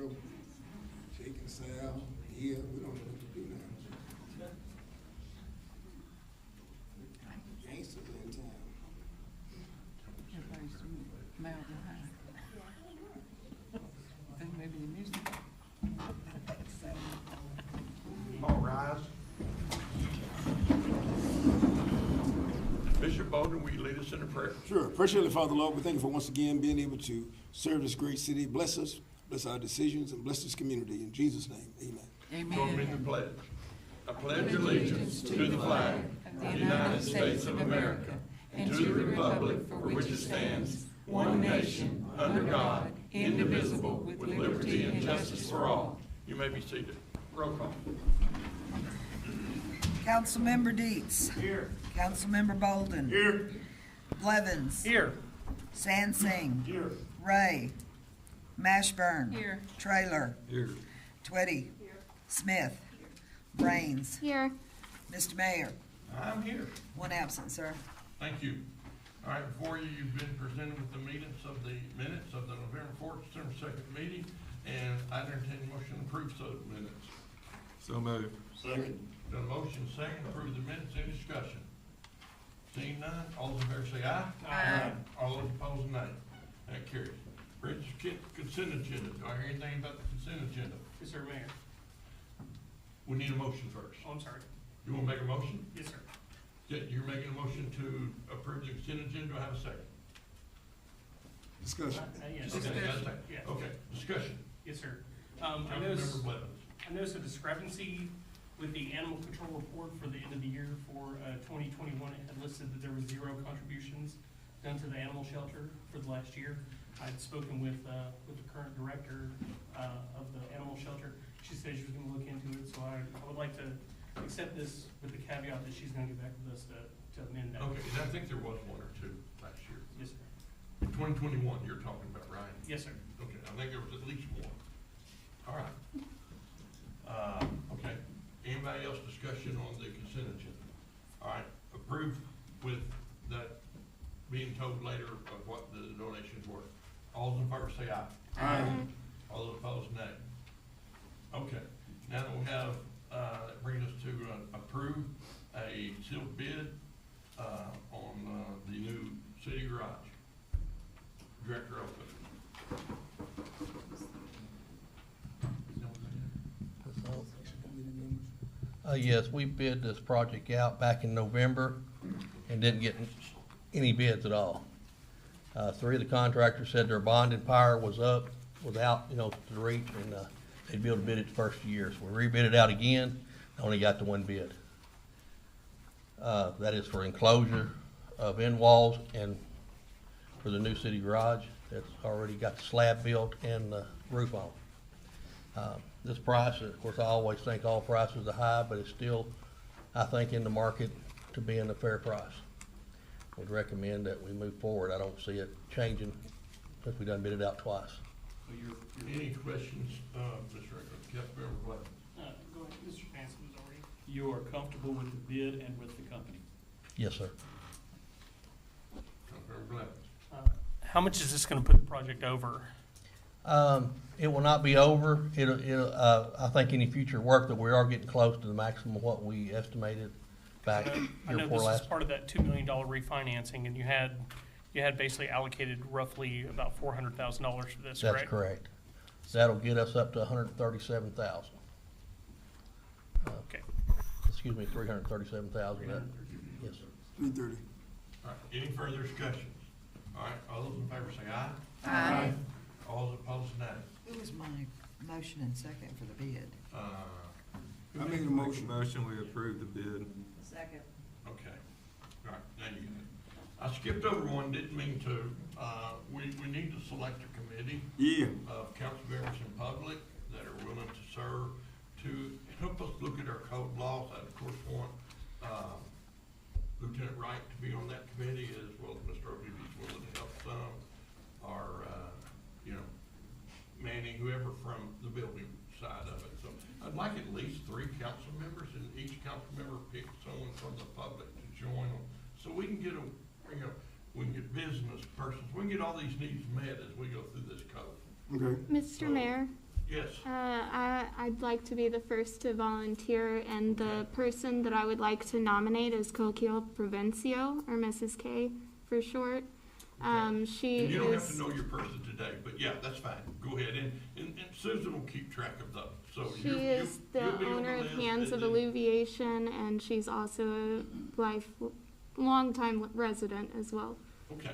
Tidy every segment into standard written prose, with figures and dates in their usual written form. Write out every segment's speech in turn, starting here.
trouble. Shaking Sal, yeah, we don't know what to do now. Gangsters in town. Everybody's mouth behind. Think maybe the music. All rise. Bishop Bolden, will you lead us in a prayer? Sure. Precious Father, Lord, we thank you for once again being able to serve this great city. Bless us, bless our decisions, and bless this community. In Jesus' name, amen. Join me in Amen. the pledge. I pledge allegiance to the flag Of the United States of America and to the republic for which it stands, one nation, under God, indivisible, with liberty and justice for all. You may be seated. Roll call. Councilmember Deets. Here. Councilmember Bolden. Here. Blevins. Here. Sansing. Here. Ray. Mashburn. Here. Trailer. Here. Twitty. Smith. Brains. Here. Mr. Mayor. I'm here. One absent, sir. Thank you. All right, before you, you've been presented with the minutes of the November 4th, December 2nd meeting, and I entertain a motion to approve those minutes. So moved. Second. Got a motion second, approve the minutes, any discussion? Seeing none, all those in favor say aye. Aye. All those opposed, nay. That carries. Consent agenda, do I hear anything about the consent agenda? Yes, sir, Mayor. We need a motion first. Oh, I'm sorry. You wanna make a motion? Yes, sir. Yeah, you're making a motion to approve the consent agenda, do I have a second? Discussion. Yes, Okay, got a discussion. second. Yeah. Okay, discussion. Yes, sir. I Councilmember Blevins. noticed a discrepancy with the animal control report for the end of the year for 2021. It had listed that there was 0 contributions done to the animal shelter for the last year. I'd spoken with the current director of the animal shelter. She said she was gonna look into it, so I would like to accept this with the caveat that she's gonna get back with us to amend that. Okay, and I think there was 1 or 2 last year. Yes, sir. In 2021 you're talking about, right? Yes, sir. Okay, I think there was at least 1. All right. Okay, anybody else discussion on the consent agenda? All right, approve with that being told later of what the donations were. All those in favor say aye. Aye. All those opposed, nay. Okay, now that we have, that brings us to approve a sealed bid on the new city garage. Director Open. Yes, we bid this project out back in November and didn't get any bids at all. 3 of the contractors said their bonding power was up, without, to reach, and they'd be able to bid it the first year. So we rebid it out again, only got the 1 bid. That is for enclosure of end walls and for the new city garage that's already got the slab built and the roof on. This price, of course, I always think all prices are high, but it's still, I think, in the market to be in a fair price. Would recommend that we move forward. I don't see it changing since we done bid it out twice. Any questions, Mr. Councilmember Blevins? Go ahead, Mr. Hanson was already. You are comfortable with the bid and with the company? Yes, sir. Councilmember Blevins? How much is this gonna put the project over? It will not be over. I think any future work that we are getting close to the maximum of what we estimated back I year know before this is last. part of that $2 million refinancing, and you had basically allocated roughly about $400,000 for this, That's correct? correct. That'll get us up to 137,000. Okay. Excuse me, 337,000. Yes, sir. 3:30. All right, any further discussions? All right, all those in favor say aye. Aye. All those opposed, nay. Who was my motion and second for the bid? I made a motion. Motion, we approve the bid. Second. Okay, all right, now you got it. I skipped over one, didn't mean to. We need to select a committee Yeah. of council members in public that are willing to serve to help us look at our code laws. I, of course, want Lieutenant Wright to be on that committee, as well as Mr. Oakley, if he's willing to help some, or, Manning, whoever from the building side of it. So I'd like at least 3 council members, and each council member pick someone from the public to join them, so we can get we can get business persons, we can get all these needs met as we go through this code. Okay. Mr. Mayor, Yes. I'd like to be the first to volunteer, and the person that I would like to nominate is Coquille Provencio, or Mrs. K for short. She And you don't have is, to know your person today, but yeah, that's fine. Go ahead, and Susan will keep track of those. So she is you'll the be on owner of list, Hands and of then- Alleviation, and she's also a long-time resident as well. Okay.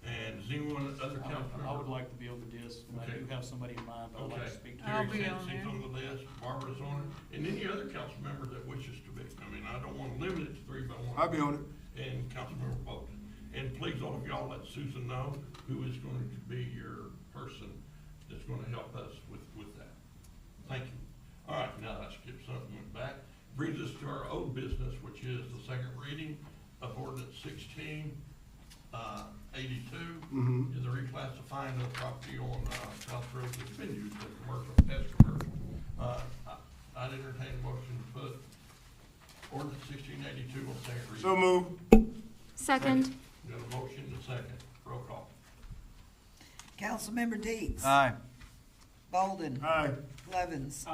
And does anyone, other council member? I would like to be on the list, and I Okay. do have somebody in mind, but I'd like Okay. to speak to. I'll Terry be on Sands there. on the list, Barbara's on it, and any other council member that wishes to be. I mean, I don't want to limit it to 3, but I want. I'll be on it. And Councilmember Bolton. And please, all of y'all, let Susan know who is going to be your person that's going to help us with that. Thank you. All right, now I skipped something, went back. Brings us to our old business, which is the second reading of Ordinance 1682. Mhm. Is the reclassifying of property on South Road that's been used as commercial, I'd entertain a motion to put Ordinance 1682 on second reading. So move. Second. Got a motion and a second. Roll call. Councilmember Deeds. Aye. Bolden. Aye. Aye. Levens.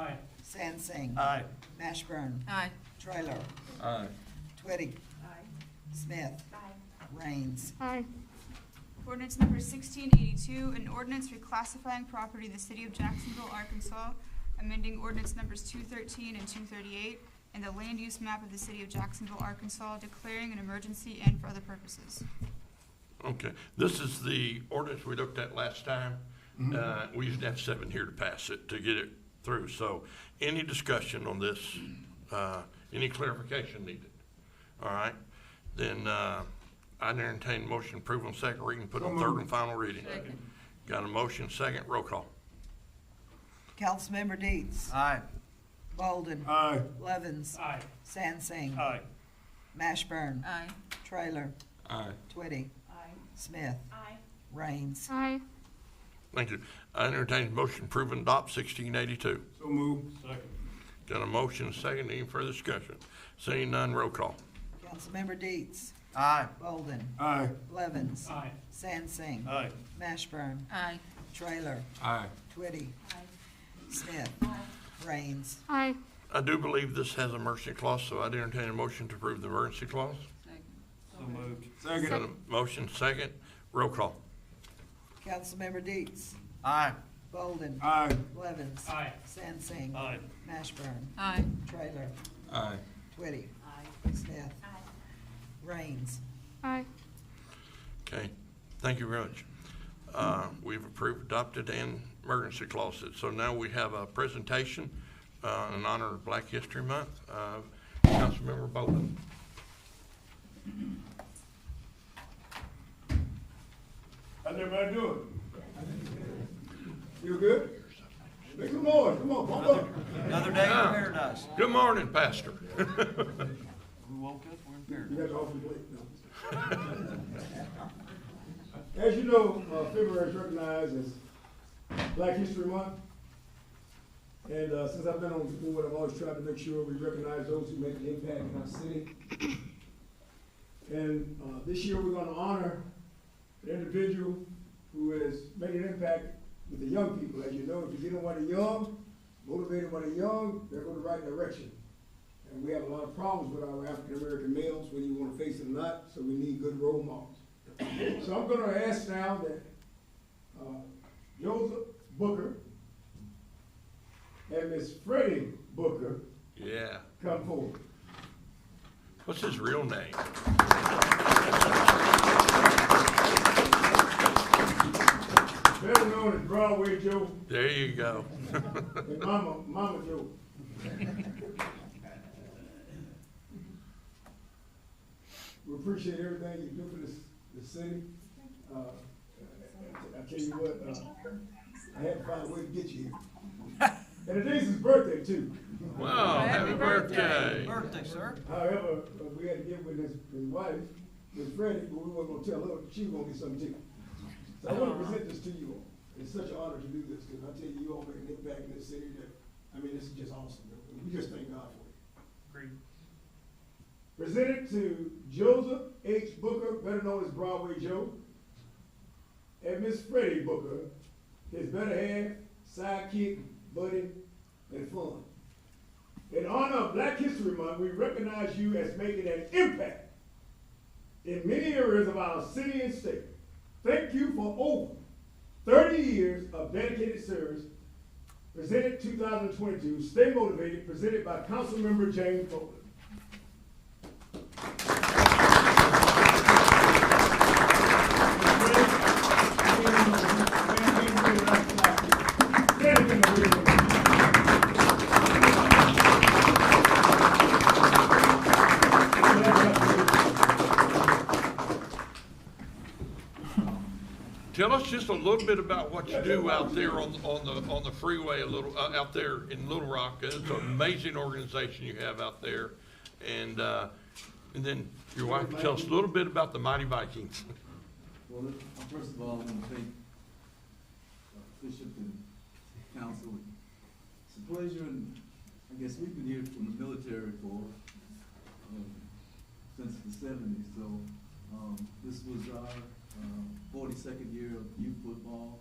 Sansing. Aye. Mashburn. Aye. Trailer. Aye. Twitty. Smith. Raines. Aye. Ordinance number 1682, an ordinance reclassifying property in the city of Jacksonville, Arkansas, amending ordinance numbers 213 and 238, and the land use map of the city of Jacksonville, Arkansas, declaring an emergency and for other purposes. Okay, this is the ordinance we looked at last time. We used to have 7 here to pass it, to get it through. So any discussion on this, any clarification needed? All right, then I'd entertain a motion to approve on second reading, put on third and final reading. Second. Got a motion, second, roll call. Councilmember Deeds. Aye. Bolden. Aye. Levens. Aye. Sansing. Aye. Mashburn. Aye. Trailer. Aye. Twitty. Smith. Raines. Aye. Thank you. I entertain a motion to approve and adopt 1682. So move. Second. Got a motion, second, any further discussion? Seeing none, roll call. Councilmember Deeds. Aye. Bolden. Aye. Levens. Aye. Sansing. Aye. Mashburn. Aye. Trailer. Aye. Twitty. Smith. Raines. Aye. I do believe this has a emergency clause, so I'd entertain a motion to approve the emergency clause. Second. So moved. Got Second. a motion, second, roll call. Councilmember Deeds. Aye. Bolden. Aye. Levens. Aye. Sansing. Aye. Mashburn. Aye. Trailer. Aye. Twitty. Smith. Raines. Aye. Okay, thank you very much. We've approved, adopted, and emergency clauses. So now we have a presentation in honor of Black History Month. Councilmember Bolden. How's everybody doing? You good? Make some noise. Come on, pump up. Another day in paradise. Good morning, Pastor. We woke up, we're in paradise. You got the awful plate. No. As you know, February is recognized as Black History Month. And since I've been on the board, I've always tried to make sure we recognize those who make an impact in our city. And this year we're going to honor an individual who has made an impact with the young people. As you know, if you get them when they're young, motivate them when they're young, they're going the right direction. And we have a lot of problems with our African-American males, whether you want to face it or not, so we need good role models. So I'm going to ask now that Joseph Booker and Miss Freddie Booker Yeah. come forward. What's his real name? Better known as Broadway Joe There you go. and Mama Joe. We appreciate everything you do for this city. I tell you what, I had to find a way to get you here. And today's his birthday too. Wow, happy birthday. Birthday, sir. However, we had to get with his wife, Miss Freddie, but we weren't gonna tell her she was gonna get something too. So I want to present this to you all. It's such an honor to do this, because I tell you, you all make an impact in this city that, I mean, this is just awesome. We just thank God for it. Agreed. Presented to Joseph H. Booker, better known as Broadway Joe, and Miss Freddie Booker, his better half, sidekick, buddy, and fun. In honor of Black History Month, we recognize you as making an impact in many areas of our city and state. Thank you for over 30 years of dedicated service. Presented 2022, Stay Motivated, presented by Councilmember James Bowler. Tell us just a little bit about what you do out there on the freeway, out there in Little Rock. It's an amazing organization you have out there, and then your wife can tell us a little bit about the Mighty Vikings. Well, first of all, I want to thank Bishop and Council. It's a pleasure, and I guess we've been here from the military for since the 70s. So this was our 42nd year of youth football.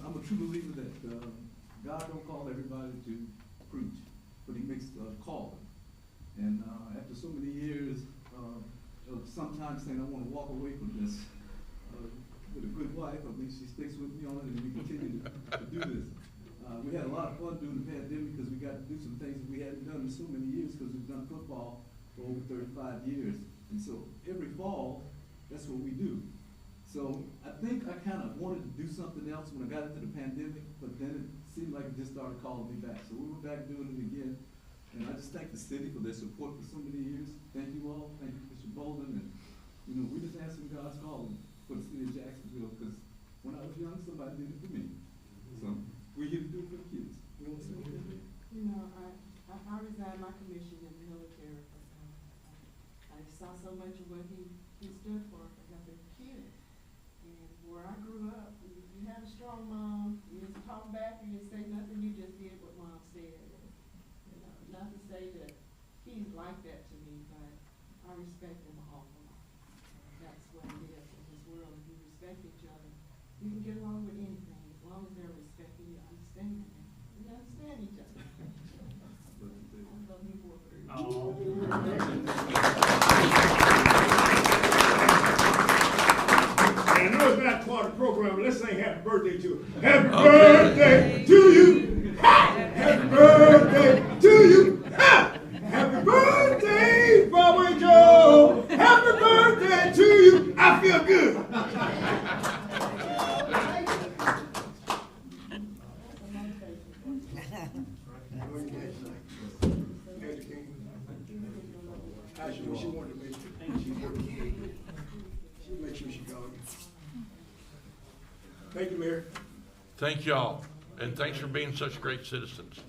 I'm a true believer that God don't call everybody to preach, but He makes a call. And after so many years of sometimes saying I want to walk away from this, with a good wife, at least she sticks with me on it, and we continue to do this. We had a lot of fun during the pandemic because we got to do some things that we hadn't done in so many years because we've done football for over 35 years. And so every fall, that's what we do. So I think I kind of wanted to do something else when I got into the pandemic, but then it seemed like it just started calling me back. So we were back doing it again. And I just thank the city for their support for so many years. Thank you all. Thank you, Mr. Bolden. And, you know, we just answering God's calling for the city of Jacksonville because when I was young, somebody did it for me. So we're here to do it for the kids. You want to say anything? You know, I resigned my commission in the military. I saw so much of what he stood for as a kid. And where I grew up, you had a strong mom. You didn't talk back. You didn't say nothing. You just did what mom said. You know, not to say that he's like that to me, but I respect him an awful lot. That's what it is in this world. If you respect each other, you can get along with anything as long as they're respecting you, understanding you. We understand each other. I love you for it. And I know it's not part of the program, but let's sing happy birthday to him. Happy birthday to you. Ha! Happy birthday to you. Ha! Happy birthday, Bobby Joe. Happy birthday to you. I feel good. She wanted to make sure she got it. Thank you, Mayor. Thank y'all, and thanks for being such great citizens.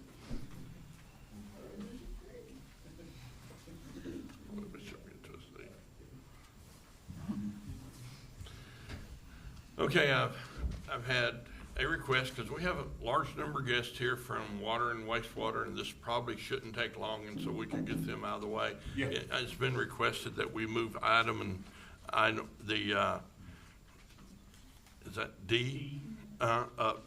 Okay, I've had a request, because we have a large number of guests here from water and wastewater, and this probably shouldn't take long, and so we can get them out of the way. Yeah. It's been requested that we move item and is that D, up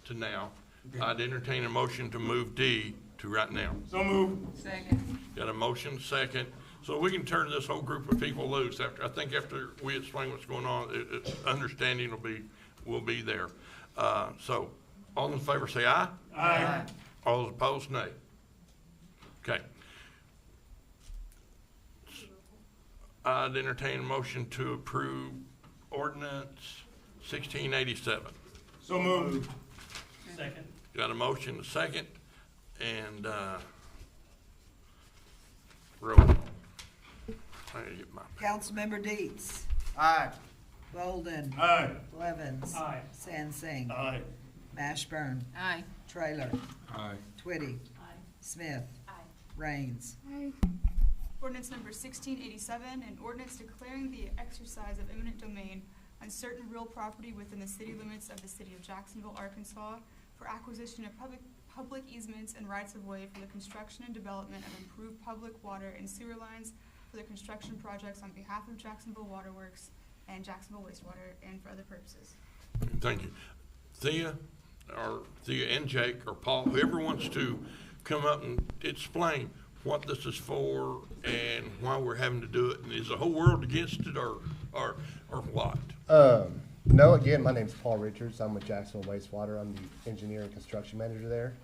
to now. Okay. I'd entertain a motion to move D to right now. So move. Second. Got a motion, second. So we can turn this whole group of people loose after we explain what's going on, understanding will be there. So all in favor say aye. Aye. All opposed, nay. Okay. I'd entertain a motion to approve ordinance 1687. So moved. Second. Got a motion, a second, and roll call. I gotta get my Councilmember Deeds. Aye. Bolden. Aye. Blevins. Aye. Sansing. Aye. Mashburn. Aye. Trailer. Aye. Twitty. Aye. Smith. Aye. Raines. Aye. Ordinance number 1687, an ordinance declaring the exercise of eminent domain on certain real property within the city limits of the city of Jacksonville, Arkansas, for acquisition of public easements and rights of way for the construction and development of improved public water and sewer lines for the construction projects on behalf of Jacksonville Waterworks, and Jacksonville wastewater and for other purposes. Thank you. Thea and Jake or Paul, whoever wants to come up and explain what this is for and why we're having to do it, and is the whole world against it or what? No, again, my name's Paul Richards. I'm with Jacksonville Wastewater. I'm the engineer and construction manager there.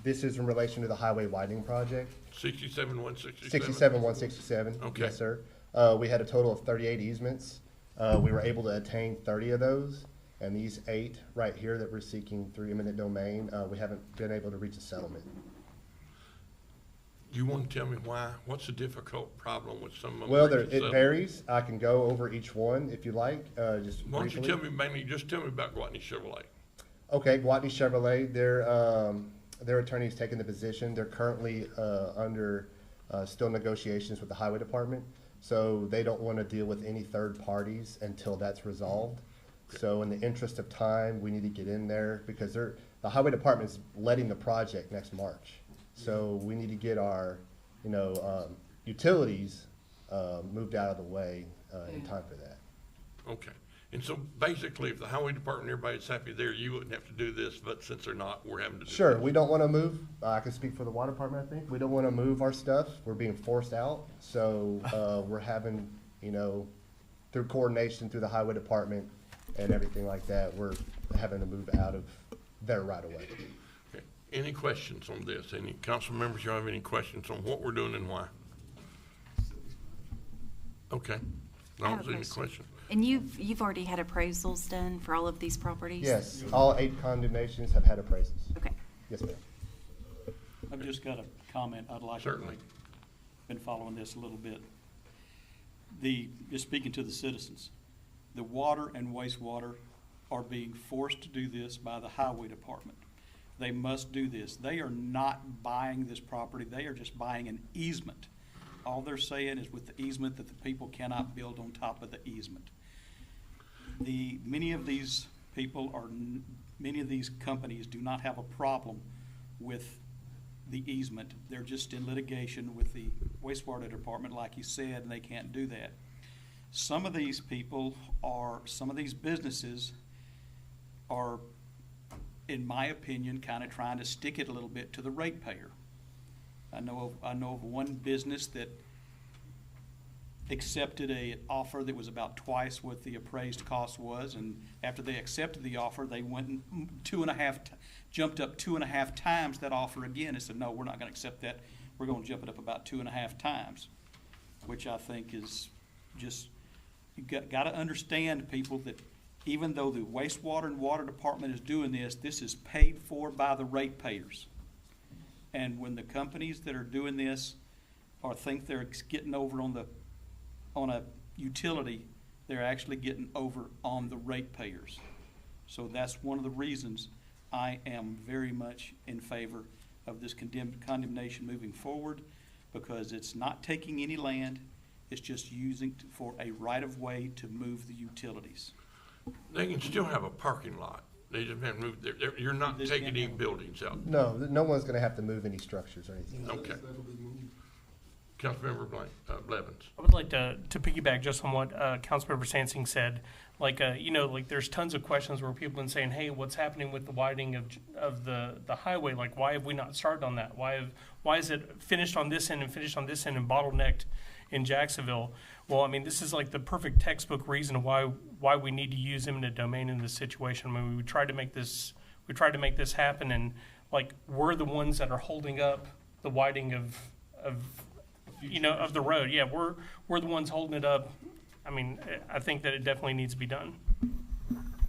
This is in relation to the highway widening project. 67-167? 67-167. Okay. Yes, sir. We had a total of 38 easements. We were able to attain 30 of those, and these 8 right here that we're seeking through eminent domain, we haven't been able to reach a settlement. You want to tell me why? What's the difficult problem with some of them? Well, it varies. I can go over each one if you like, just Why don't you briefly. tell me mainly, just tell me about Gwatney Chevrolet. Okay, Gwatney Chevrolet, their attorney's taken the position. They're currently under still negotiations with the highway department, so they don't want to deal with any third parties until that's resolved. Okay. So in the interest of time, we need to get in there because the highway department's letting the project next March. So we need to get our, utilities moved out of the way in time for that. Okay. And so basically, if the highway department and everybody's happy there, you wouldn't have to do this, but since they're not, we're having to do Sure, this. we don't want to move. I can speak for the water department, I think. We don't want to move our stuff. We're being forced out. So we're having, through coordination through the highway department and everything like that, we're having to move out of their right of way. Okay. Any questions on this? Any council members, you have any questions on what we're doing and why? Okay. I have Don't a see any question. questions. And you've already had appraisals done for all of these properties? Yes, all 8 condemnations have had appraisals. Okay. Yes, ma'am. I've just got a comment I'd like to Certainly. make. Been following this a little bit. Just speaking to the citizens, the water and wastewater are being forced to do this by the highway department. They must do this. They are not buying this property. They are just buying an easement. All they're saying is with the easement that the people cannot build on top of the easement. Many of these companies do not have a problem with the easement. They're just in litigation with the wastewater department, like you said, and they can't do that. Some of these businesses are, in my opinion, kind of trying to stick it a little bit to the ratepayer. I know of one business that accepted an offer that was about twice what the appraised cost was, and after they accepted the offer, they went and jumped up 2.5 times that offer again and said, no, we're not going to accept that. We're going to jump it up about 2.5 times, which I think is just, you got to understand, people, that even though the wastewater and water department is doing this, this is paid for by the ratepayers. And when the companies that are doing this or think they're getting over on a utility, they're actually getting over on the ratepayers. So that's one of the reasons I am very much in favor of this condemnation moving forward, because it's not taking any land, it's just using for a right-of-way to move the utilities. They can still have a parking lot. They just haven't moved there. You're not taking any buildings out. No, no one's going to have to move any structures or anything. Okay. Councilmember Blevins. I would like to piggyback just on what Councilmember Sansing said. Like there's tons of questions where people have been saying, hey, what's happening with the widening of the highway? Like, why have we not started on that? Why is it finished on this end and finished on this end and bottlenecked in Jacksonville? Well, I mean, this is like the perfect textbook reason why we need to use eminent domain in this situation. I mean, we tried to make this happen, and like we're the ones that are holding up the widening of the road. Yeah, we're the ones holding it up. I mean, I think that it definitely needs to be done.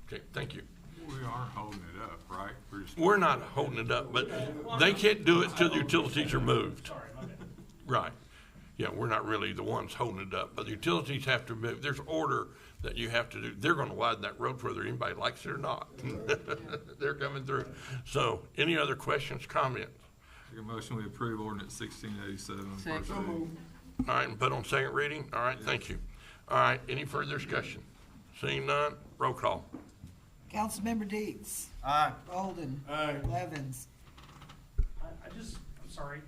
Okay, thank you. We are holding it up, right? We're not holding it up, but they can't do it till the utilities are moved. Sorry, my bad. Right. Yeah, we're not really the ones holding it up, but the utilities have to move. There's order that you have to do. They're going to widen that road whether anybody likes it or not. They're coming through. So, any other questions, comments? Make a motion, we approve ordinance 1687. Second. First reading. All right, and put on second reading? All right, thank you. All right, any further discussion? Seeing none, roll call. Councilmember Deeds. Aye. Golden. Aye. Levens. I'm sorry.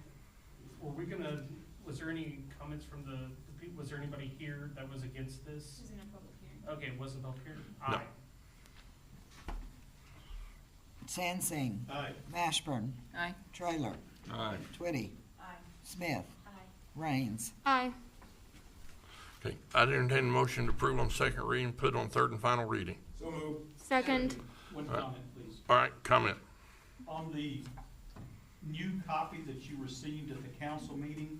Was there any comments from was there anybody here that was against this? This isn't a public Okay, wasn't Valtier? No. Aye. Sansing. Aye. Mashburn. Aye. Trailer. Aye. Twitty. Smith. Raines. Aye. Okay, I'd entertain a motion to approve on second reading, put on third and final reading. So moved. Second. One All right. comment, please. All right, comment. On the new copy that you received at the council meeting,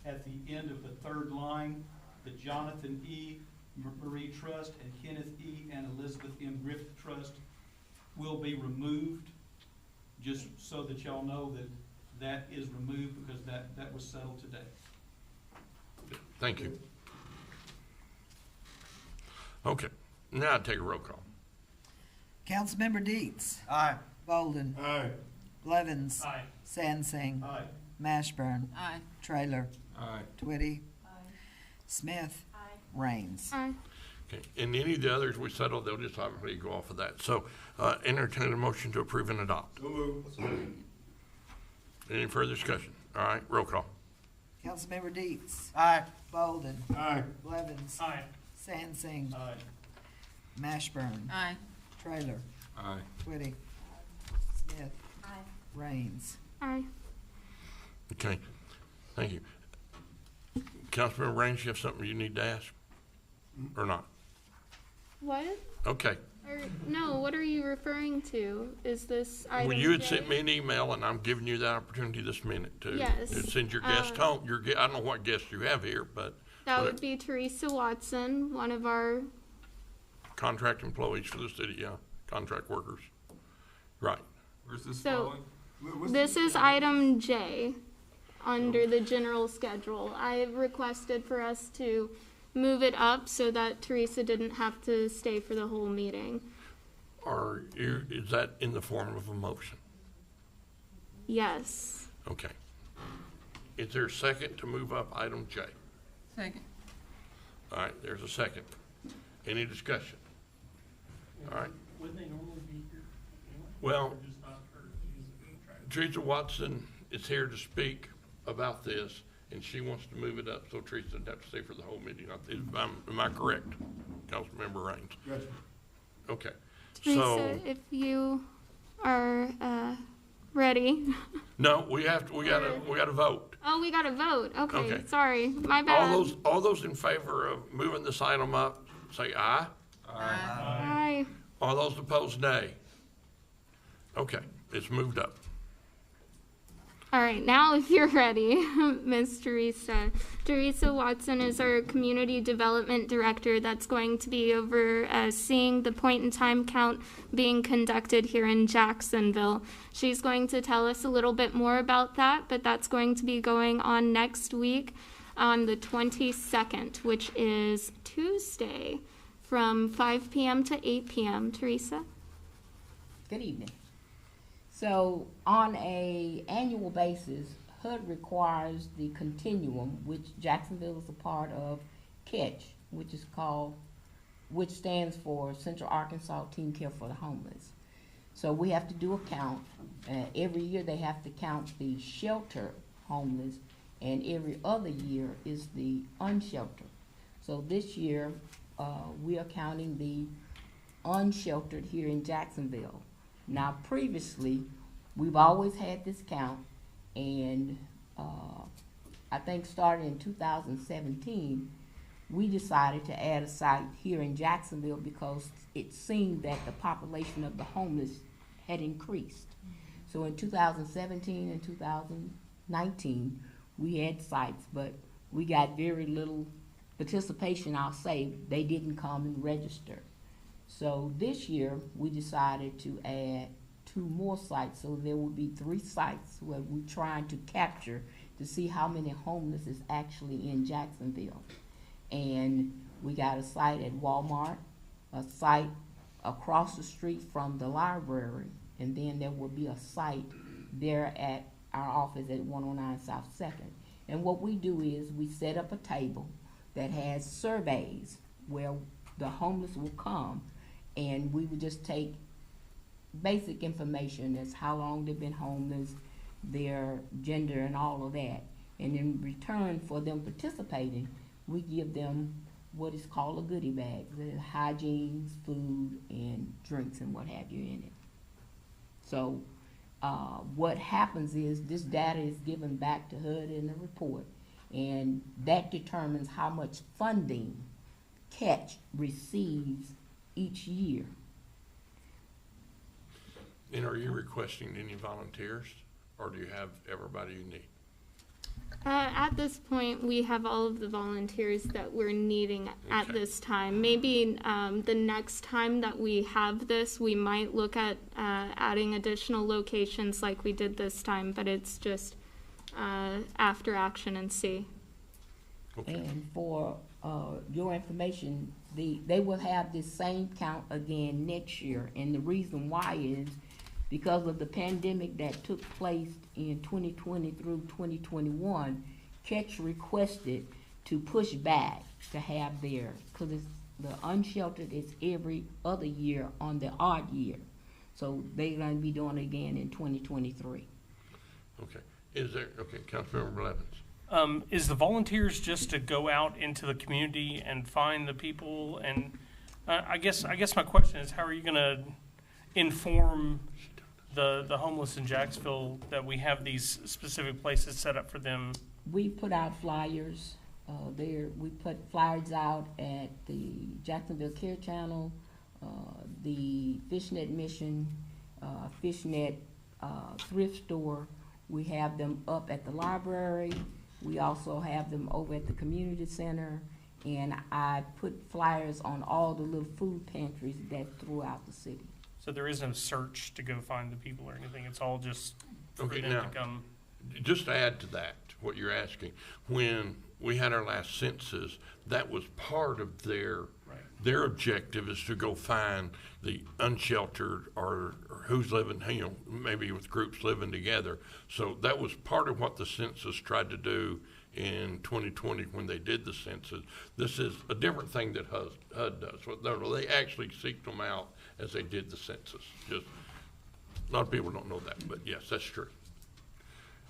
at the end of the third line, the Jonathan E. Marie Trust and Kenneth E. and Elizabeth M. Griffith Trust will be removed, just so that y'all know that that is removed because that was settled today. Thank you. Okay, now I'd take a roll call. Councilmember Deets. Aye. Bolden. Aye. Blevins. Aye. Sansing. Aye. Mashburn. Aye. Trailer. Aye. Twitty. Smith. Raines. Aye. Okay, and any of the others we settled, they'll just obviously go off of that. So, entertain a motion to approve and adopt. So moved. Any further discussion? All right, roll call. Councilmember Deets. Aye. Bolden. Aye. Blevins. Aye. Sansing. Aye. Mashburn. Aye. Trailer. Aye. Twitty. Smith. Raines. Aye. Okay, thank you. Councilmember Raines, you have something you need to ask? Or not? What? Okay. No, what are you referring to? Is this item Well, you had J? sent me an email, and I'm giving you that opportunity this minute to Yes. to send your guest home. I don't know what guests you have here, but That would be Teresa Watson, one of our, contract employees for the city, yeah, contract workers. Right. Where's this So- falling? this is item J under the general schedule. I requested for us to move it up so that Teresa didn't have to stay for the whole meeting. Is that in the form of a motion? Yes. Okay. Is there a second to move up item J? Second. All right, there's a second. Any discussion? All right. Wouldn't they normally be here anyway? Well, Or just not her? Teresa Watson is here to speak about this, and she wants to move it up, so Teresa doesn't have to stay for the whole meeting. Am I correct, Councilmember Raines? Gotcha. Okay. Teresa, So, if you are ready. no, we gotta vote. Oh, we got to vote. Okay, Okay. Sorry, my bad. All those in favor of moving this item up, say aye. Aye. All those opposed, nay. Okay, it's moved up. All right, now if you're ready, Miss Teresa. Teresa Watson is our Community Development Director that's going to be overseeing the point in time count being conducted here in Jacksonville. She's going to tell us a little bit more about that, but that's going to be going on next week on the 22nd, which is Tuesday, from 5 p.m. to 8 p.m. Teresa? Good evening. So on a annual basis, HUD requires the continuum, which Jacksonville is a part of, CATCH, which stands for Central Arkansas Team Care for the Homeless. So we have to do a count. Every year they have to count the shelter homeless, and every other year is the unsheltered. So this year, we are counting the unsheltered here in Jacksonville. Now, previously, we've always had this count, and I think starting in 2017, we decided to add a site here in Jacksonville because it seemed that the population of the homeless had increased. So in 2017 and 2019, we had sites, but we got very little participation, I'll say. They didn't come and register. So this year, we decided to add 2 more sites, so there will be 3 sites where we're trying to capture to see how many homeless is actually in Jacksonville. And we got a site at Walmart, a site across the street from the library, and then there will be a site there at our office at 109 South 2nd. And what we do is we set up a table that has surveys where the homeless will come, and we would just take basic information as how long they've been homeless, their gender and all of that. And in return for them participating, we give them what is called a goodie bag. There's hygiene, food, and drinks and what have you in it. So what happens is this data is given back to HUD in the report, and that determines how much funding Catch receives each year. And are you requesting any volunteers, or do you have everybody you need? At this point, we have all of the volunteers that we're needing at Okay. this time. Maybe the next time that we have this, we might look at adding additional locations like we did this time, but it's just after action and see. Okay. And for your information, they will have this same count again next year. And the reason why is because of the pandemic that took place in 2020 through 2021, Catch requested to push back to have theirs, because the unsheltered is every other year on the odd year. So they're going to be doing it again in 2023. Okay. Councilmember Blevins. Is the volunteers just to go out into the community and find the people? And I guess my question is, how are you going to inform the homeless in Jacksonville that we have these specific places set up for them? We put out flyers there. We put flyers out at the Jacksonville Care Channel, the Fishnet Mission, Fishnet Thrift Store. We have them up at the library. We also have them over at the community center. And I put flyers on all the little food pantries that's throughout the city. So there is no search to go find the people or anything. It's all just for Okay, them now, to come. just to add to that, what you're asking, when we had our last census, that was part of their objective is to go find the unsheltered or who's living, maybe with groups living together. So that was part of what the census tried to do in 2020 when they did the census. This is a different thing that HUD does. They actually seeked them out as they did the census. Just a lot of people don't know that, but yes, that's true.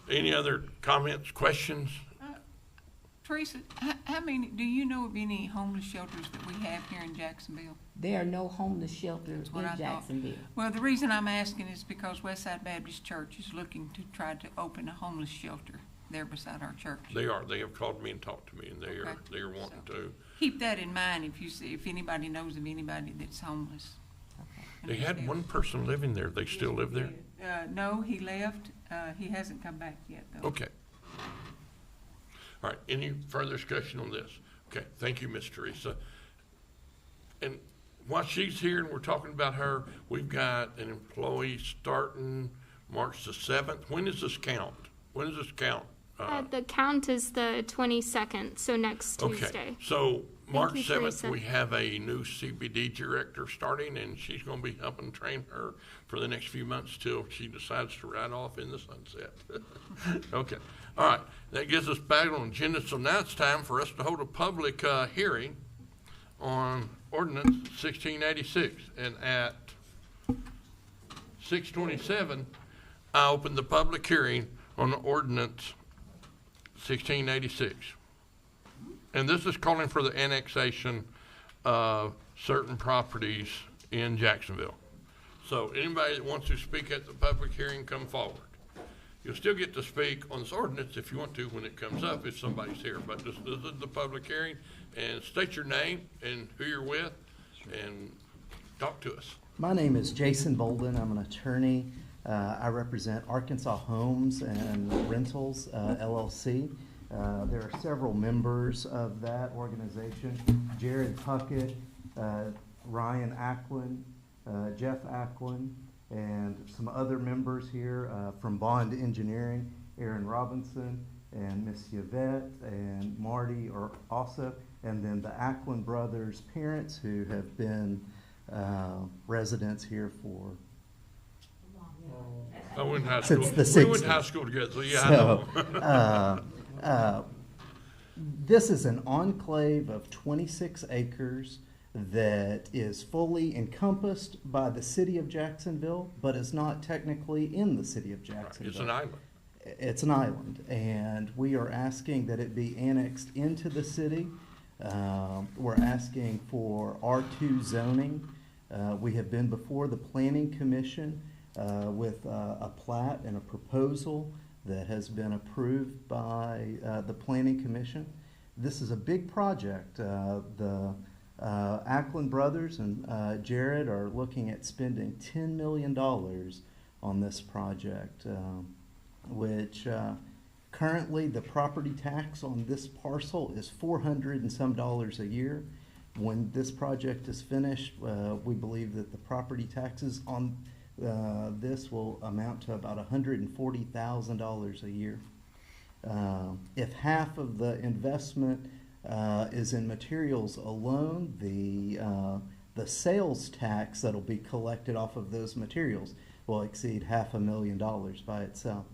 Any other comments, questions? Teresa, how many, do you know of any homeless shelters that we have here in Jacksonville? There are no homeless shelters in Jacksonville. Well, the reason I'm asking is because Westside Baptist Church is looking to try to open a homeless shelter there beside our church. They are. They have called me and talked to me, and they are wanting to. Keep that in mind if anybody knows of anybody that's homeless. They had one person living there. They still live there? No, he left. He hasn't come back yet, though. Okay. All right. Any further discussion on this? Okay. Thank you, Miss Teresa. And while she's here and we're talking about her, we've got an employee starting March the 7th. When does this count? When does this count? The count is the 22nd, so next Tuesday. Okay. So March 7th, Teresa. we have a new CBD director starting, and she's going to be helping train her for the next few months till she decides to ride off in the sunset. Okay. All right. That gets us back on the agenda. So now it's time for us to hold a public hearing on Ordinance 1686. And at 6:27, I open the public hearing on Ordinance 1686. And this is calling for the annexation of certain properties in Jacksonville. So anybody that wants to speak at the public hearing, come forward. You'll still get to speak on this ordinance if you want to when it comes up, if somebody's here. But this is the public hearing, and state your name and who you're with, and talk to us. My name is Jason Bolden. I'm an attorney. I represent Arkansas Homes and Rentals, LLC. There are several members of that organization: Jared Puckett, Ryan Acklin, Jeff Acklin, and some other members here from Bond Engineering, Aaron Robinson and Miss Yvette and Marty are also, and then the Acklin brothers' parents who have been residents here for I went to high school. since the 60s. We went to high school together, so yeah, I know. This is an enclave of 26 acres that is fully encompassed by the city of Jacksonville, but is not technically in the city of Jacksonville. It's an island. It's an island, and we are asking that it be annexed into the city. We're asking for R2 zoning. We have been before the Planning Commission with a plat and a proposal that has been approved by the Planning Commission. This is a big project. The Ackland brothers and Jared are looking at spending $10 million on this project, which currently the property tax on this parcel is $400 and some a year. When this project is finished, we believe that the property taxes on this will amount to about $140,000 a year. If half of the investment is in materials alone, the sales tax that'll be collected off of those materials will exceed $500,000 by itself.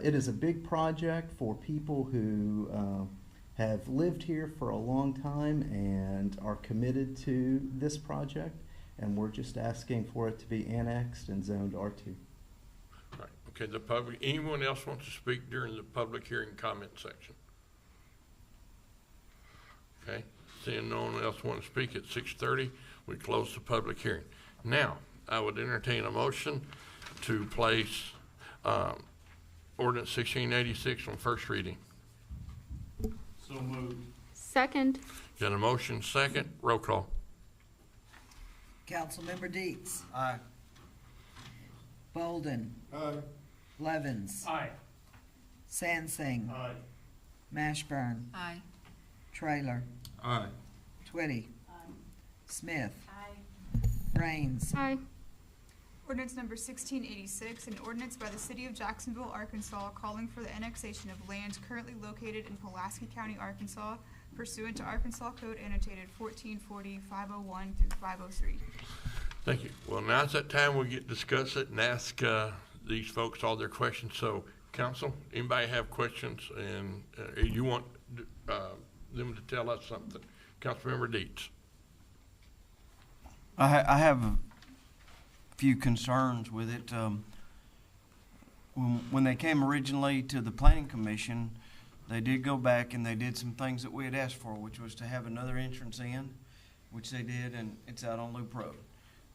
It is a big project for people who have lived here for a long time and are committed to this project, and we're just asking for it to be annexed and zoned R2. Right. Okay, the public, anyone else wants to speak during the public hearing comment section? Okay, seeing no one else want to speak at 6:30, we close the public hearing. Now, I would entertain a motion to place Ordinance 1686 on first reading. So moved. Second. Got a motion, second, roll call. Councilmember Deets. Aye. Bolden. Aye. Levens. Aye. Sansing. Aye. Mashburn. Aye. Trailer. Aye. Twitty. Aye. Smith. Aye. Raines. Aye. Ordinance number 1686, an ordinance by the City of Jacksonville, Arkansas, calling for the annexation of land currently located in Pulaski County, Arkansas, pursuant to Arkansas Code annotated 1440, 501 through 503. Thank you. Well, now's that time we get to discuss it and ask these folks all their questions. So, council, anybody have questions and you want them to tell us something? Councilmember Deets. I have a few concerns with it. When they came originally to the Planning Commission, they did go back and they did some things that we had asked for, which was to have another entrance in, which they did, and it's out on Loop Road,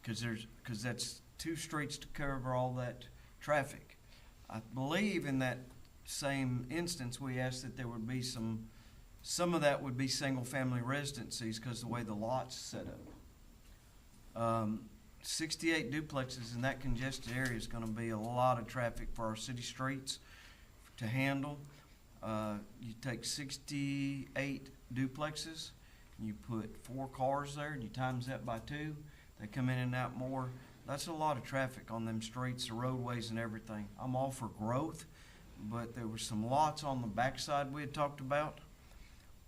because that's 2 streets to cover all that traffic. I believe in that same instance, we asked that there would be some of that would be single-family residencies because the way the lot's set up. 68 duplexes in that congested area is going to be a lot of traffic for our city streets to handle. You take 68 duplexes, and you put 4 cars there, and you times that by 2. They come in and out more. That's a lot of traffic on them streets, the roadways and everything. I'm all for growth, but there were some lots on the backside we had talked about,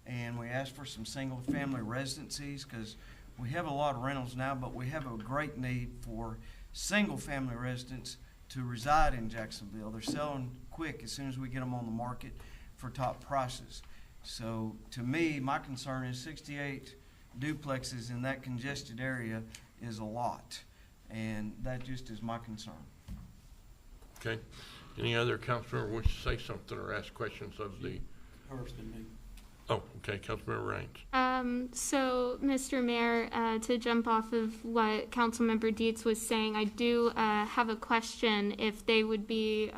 and we asked for some single-family residencies because we have a lot of rentals now, but we have a great need for single-family residents to reside in Jacksonville. They're selling quick as soon as we get them on the market for top prices. So to me, my concern is 68 duplexes in that congested area is a lot, and that just is my concern. Okay. Any other council member wants to say something or ask questions of the? First and me. Oh, okay, Councilmember Raines. So, Mr. Mayor, to jump off of what Councilmember Deets was saying, I do have a question if they would be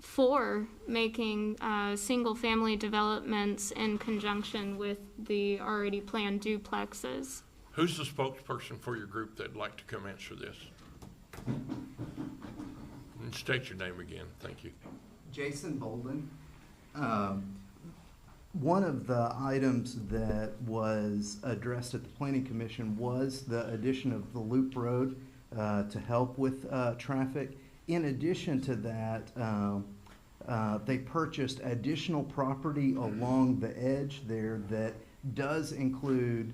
for making single-family developments in conjunction with the already planned duplexes. Who's the spokesperson for your group that'd like to come answer this? And state your name again, thank you. Jason Bolden. One of the items that was addressed at the Planning Commission was the addition of the Loop Road to help with traffic. In addition to that, they purchased additional property along the edge there that does include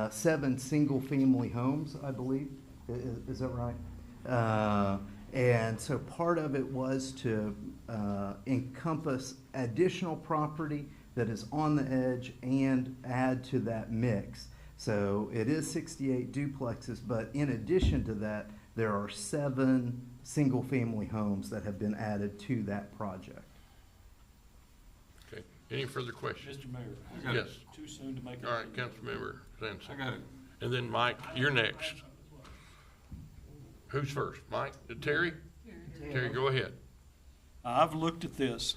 7 single-family homes, I believe. Is that right? And so part of it was to encompass additional property that is on the edge and add to that mix. So it is 68 duplexes, but in addition to that, there are 7 single-family homes that have been added to that project. Okay. Any further questions? Mr. Mayor. Yes. Too soon to make. All right, Councilmember Sampson. I got it. And then Mike, you're next. Who's first? Mike? Terry? Terry, go ahead. I've looked at this,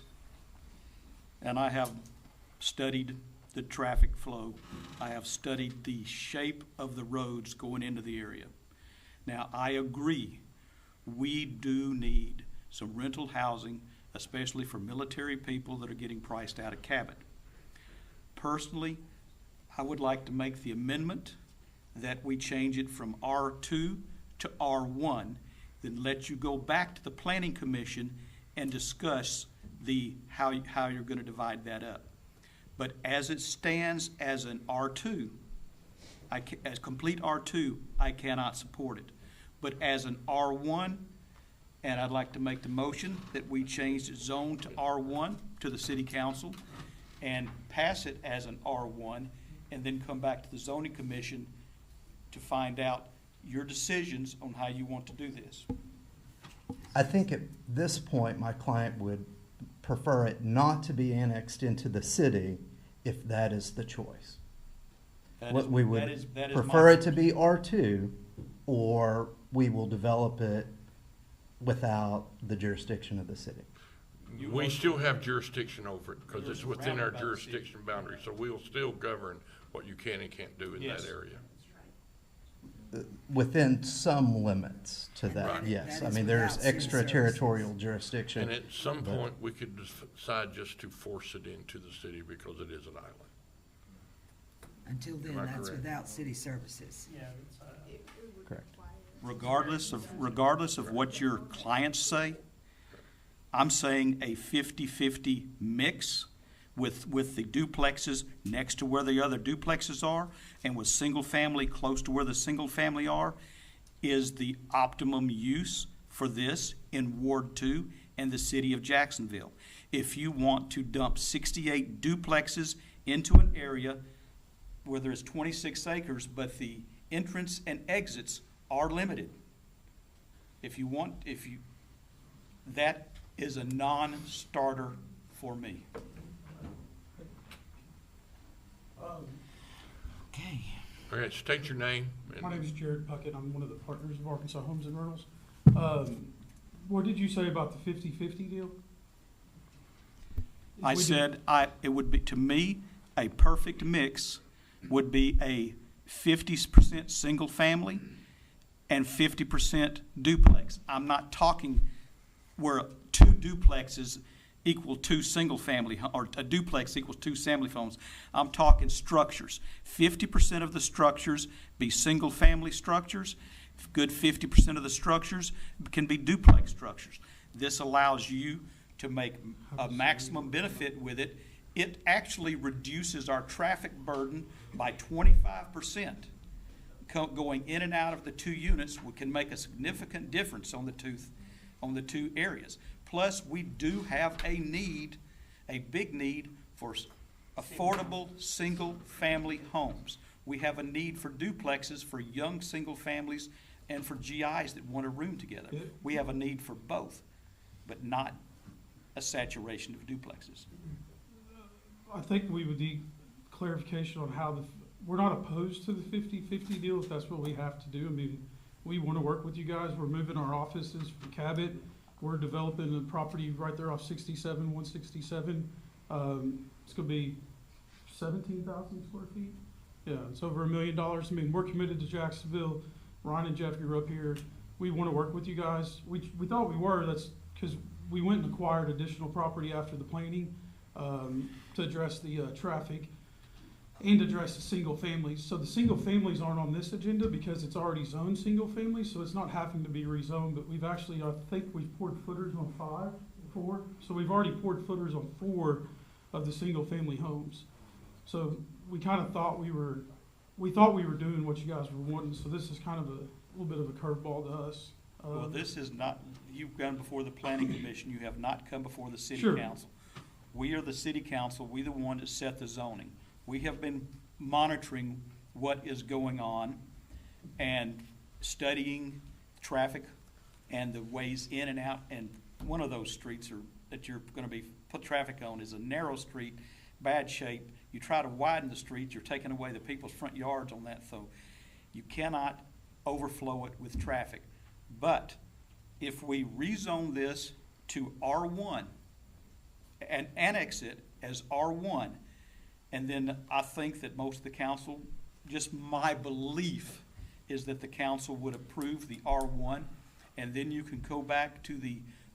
and I have studied the traffic flow. I have studied the shape of the roads going into the area. Now, I agree, we do need some rental housing, especially for military people that are getting priced out of Cabot. Personally, I would like to make the amendment that we change it from R2 to R1, then let you go back to the Planning Commission and discuss how you're going to divide that up. But as it stands as an R2, as complete R2, I cannot support it. But as an R1, and I'd like to make the motion that we change the zone to R1 to the City Council and pass it as an R1, and then come back to the Zoning Commission to find out your decisions on how you want to do this. I think at this point, my client would prefer it not to be annexed into the city if that is the choice. We would prefer it to be R2, or we will develop it without the jurisdiction of the city. We still have jurisdiction over it because it's within our jurisdiction boundary, so we will still govern what you can and can't do in that area. Within some limits to that, Right. yes. That I is mean, there's without city extraterritorial jurisdiction. And at some but- point, we could decide just to force it into the city because it is an island. Until then, Am I that's correct? without city services. Yeah, it's, Correct. Regardless of what your clients say, I'm saying a 50-50 mix with the duplexes next to where the other duplexes are, and with single family close to where the single family are, is the optimum use for this in Ward 2 and the city of Jacksonville. If you want to dump 68 duplexes into an area where there's 26 acres, but the entrance and exits are limited. That is a non-starter for me. Okay. All right, state your name. My name is Jared Puckett. I'm one of the partners of Arkansas Homes and Rentals. What did you say about the 50-50 deal? I said it would be, to me, a perfect mix would be a 50% single family and 50% duplex. I'm not talking where 2 duplexes equal 2 single family, or a duplex equals 2 family homes. I'm talking structures. 50% of the structures be single family structures. Good 50% of the structures can be duplex structures. This allows you to make a maximum benefit with it. It actually reduces our traffic burden by 25%. Going in and out of the 2 units, we can make a significant difference on the two areas. Plus, we do have a big need for affordable single-family homes. We have a need for duplexes for young single families and for GIs that want a room together. We have a need for both, but not a saturation of duplexes. I think we would need clarification on how we're not opposed to the 50-50 deal if that's what we have to do. I mean, we want to work with you guys. We're moving our offices from Cabot. We're developing a property right there off 167. It's going to be 17,000 square feet. Yeah, it's over $1 million. I mean, we're committed to Jacksonville. Ryan and Jeffrey are up here. We want to work with you guys. We thought we were. That's because we went and acquired additional property after the planning to address the traffic and address the single families. So the single families aren't on this agenda because it's already zoned single family, so it's not having to be rezoned. But we've actually, I think we've poured footers on 4. So we've already poured footers on 4 of the single family homes. So we kind of thought we were doing what you guys were wanting. So this is kind of a little bit of a curveball to us. Well, this is not, you've gone before the Planning Commission. You have not come before the City Sure. Council. We are the City Council. We're the one that set the zoning. We have been monitoring what is going on and studying traffic and the ways in and out. And one of those streets that you're going to be put traffic on is a narrow street bad shape. You try to widen the streets, you're taking away the people's front yards on that, so you cannot overflow it with traffic. But if we rezone this to R1 and annex it as R1, and then I think that most of the council, just my belief is that the council would approve the R1, and then you can go back to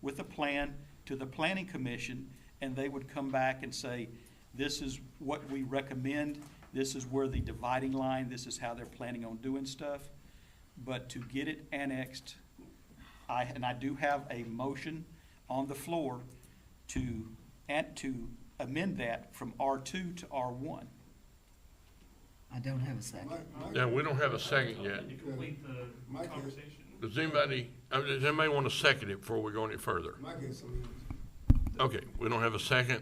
with a plan to the planning commission, and they would come back and say, this is what we recommend, this is where the dividing line, this is how they're planning on doing stuff. But to get it annexed, I do have a motion on the floor to amend that from R2 to R1. I don't have a second. Yeah, we don't have a second yet. To complete the conversation. Does anybody want to second it before we go any further? Okay, we don't have a second.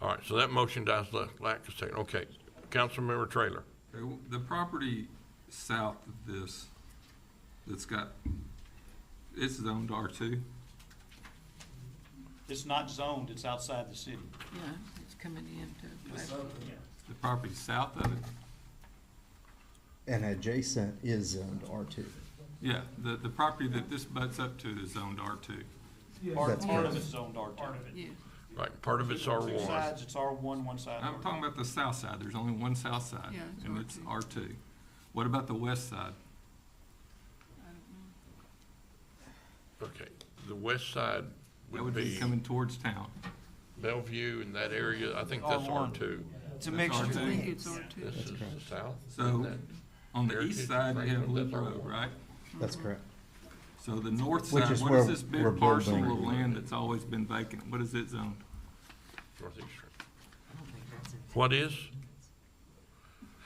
All right, so that motion dies lack of second. Okay, Councilmember Traylor. Okay, the property south of this, it's zoned R2. It's not zoned, it's outside the city. Yeah, it's coming into. The property south of it? And adjacent is zoned R2. Yeah, the property that this butts up to is zoned R2. Part of it's zoned R2. Part of it. Yeah. Right, part of it's R1. Two sides, it's R1, one side. I'm talking about the south side. There's only one south side, Yeah, it's and it's R2. What about the west side? Okay, the west side That would would be be coming towards town. Bellevue and that area. I think that's R2. It's a That's mixture. R2. I think it's R2. This is the south. So, Isn't that on the Heritage east side, you have Franklin? Loop That's Road, R1. right? That's correct. So the north Which side, is what where is this we're big parcel building. of land that's always been vacant? What is it zoned? Northeastern. What is?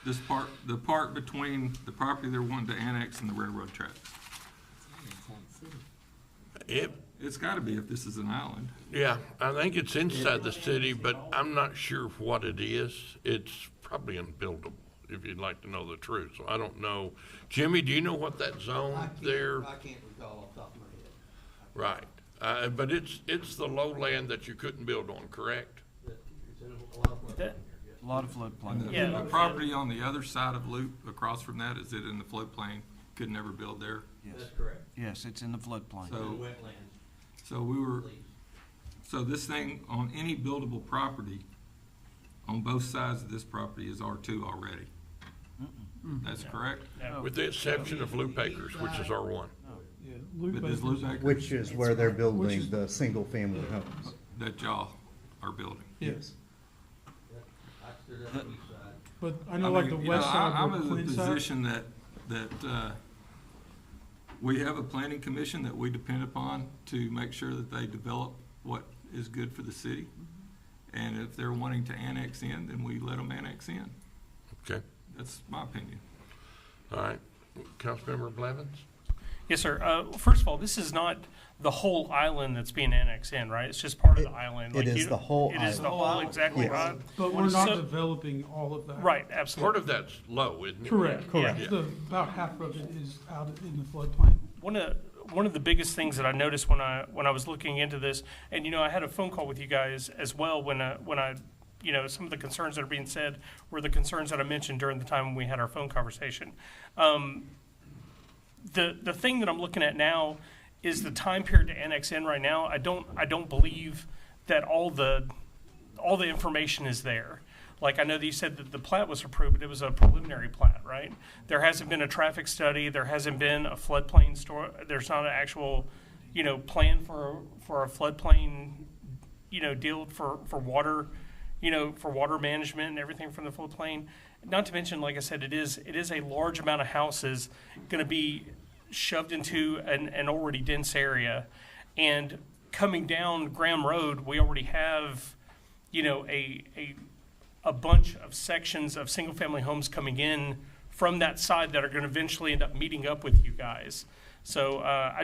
This part, the part between the property they're wanting to annex and the railroad tracks. It's gotta be if this is an island. Yeah, I think it's inside the city, but I'm not sure what it is. It's probably unbuildable, if you'd like to know the truth. So I don't know. Jimmy, do you know what that zone there? I can't recall off the top of my head. Right, but it's the lowland that you couldn't build on, correct? A lot of floodplain. And the property on the other side of Loop, across from that, is it in the floodplain? Could never build there? Yes. That's correct. Yes, it's in the floodplain. So- Wetlands. So this thing, on any buildable property, on both sides of this property is R2 already. That's correct? With the exception of Loop Acres, which is R1. But does Loop Acres, Which is where they're building the single-family homes. that y'all are building? Yes. That's the east side. But I know like the mean, you west know, side, I'm where in the Clint's at. position that we have a planning commission that we depend upon to make sure that they develop what is good for the city. And if they're wanting to annex in, then we let them annex in. Okay, That's my opinion. all right. Councilmember Blevins? Yes, sir. First of all, this is not the whole island that's being annexed in, right? It's just part of the island. It Like, is the whole It is the island. whole, exactly Yes. right. But we're not So- developing all of that. Right, Part absolutely. of that's low, isn't it? Correct. Yeah. About half of it is out in the floodplain. One of the biggest things that I noticed when I was looking into this, and I had a phone call with you guys as well when I some of the concerns that are being said were the concerns that I mentioned during the time when we had our phone conversation. The thing that I'm looking at now is the time period to annex in right now. I don't believe that all the information is there. Like, I know that you said that the plat was approved, but it was a preliminary plat, right? There hasn't been a traffic study, there hasn't been a floodplain there's not an actual, plan for a floodplain, deal for water, for water management and everything from the floodplain. Not to mention, like I said, it is a large amount of houses gonna be shoved into an already dense area. And coming down Graham Road, we already have, a bunch of sections of single-family homes coming in from that side that are going to eventually end up meeting up with you guys. So I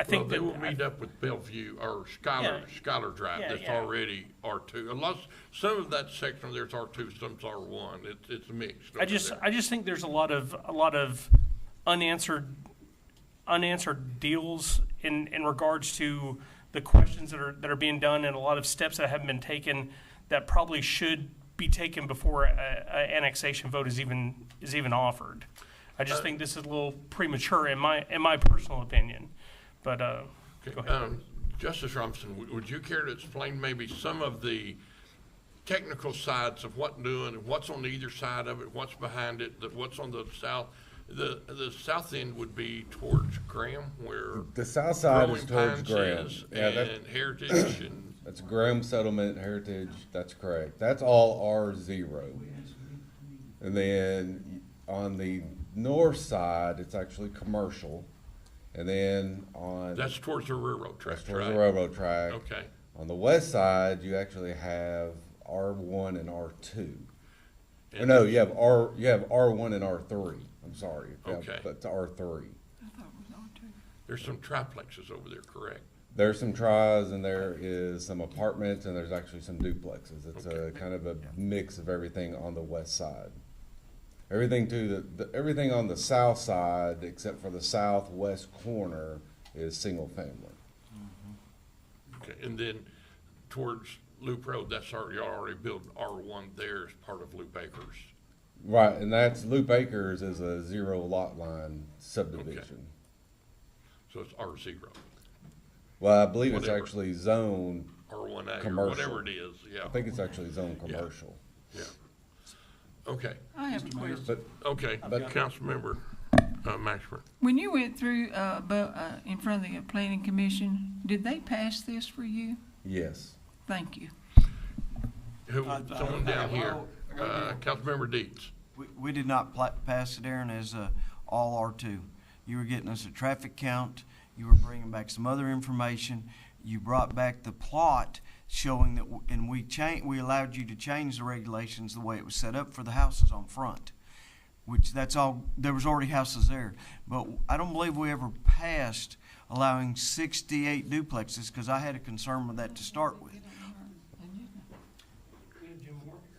think They that will meet up with Bellevue or Schuyler Drive. That's already R2. Some of that section of there's R2, some's R1. It's a mix. I just think there's a lot of unanswered deals in regards to the questions that are being done, and a lot of steps that haven't been taken that probably should be taken before a annexation vote is even offered. I just think this is a little premature in my personal opinion, but go ahead. Justice Robinson, would you care to explain maybe some of the technical sides of what doing, and what's on either side of it, what's behind it, what's on the south? The south end would be towards Graham, where the south side is Growing towards Pines Graham. is, Yeah, and Heritage and that's Graham Settlement Heritage. That's correct. That's all R0. And then on the north side, it's actually commercial. And then on that's towards the railroad track. That's towards the railroad track. Okay. On the west side, you actually have R1 and R2. Or no, you have R1 and R3. I'm sorry. Okay. That's R3. There's some triplexes over there, correct? There's some tries, and there is some apartments, and there's actually some duplexes. It's a kind of a mix of everything on the west side. Everything to everything on the south side, except for the southwest corner, is single family. Okay, and then towards Loop Road, that's already built R1 there as part of Loop Acres. Right, and that's Loop Acres is a 0 lot line subdivision. Okay. So it's R0. Well, I believe Whatever. it's actually zone R1A commercial. or whatever it is, yeah. I think it's actually zone commercial. Yeah. Okay. I have a question. But Okay, Councilmember Maxwell. When you went through, in front of the planning commission, did they pass this for you? yes. Thank you. Someone down here, Councilmember Deeds. We did not pass it, Aaron, as all R2. You were getting us a traffic count. You were bringing back some other information. You brought back the plot showing that, and we allowed you to change the regulations the way it was set up for the houses on front, which that's all, there was already houses there. But I don't believe we ever passed allowing 68 duplexes, because I had a concern with that to start with.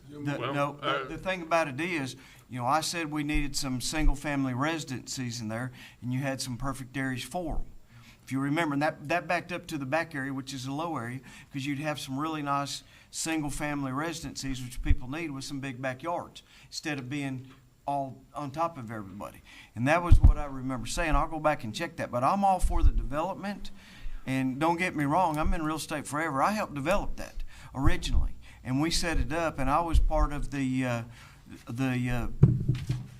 The thing about it is, I said we needed some single-family residencies in there, and you had some perfect areas for them. If you remember, and that backed up to the back area, which is a low area, because you'd have some really nice single-family residencies, which people need, with some big backyards, instead of being all on top of everybody. And that was what I remember saying. I'll go back and check that. But I'm all for the development, and don't get me wrong, I'm in real estate forever. I helped develop that originally, and we set it up, and I was part of the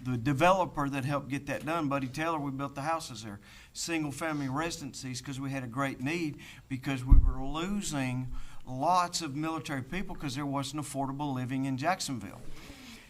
developer that helped get that done. Buddy Taylor, we built the houses there, single-family residencies, because we had a great need, because we were losing lots of military people because there wasn't affordable living in Jacksonville.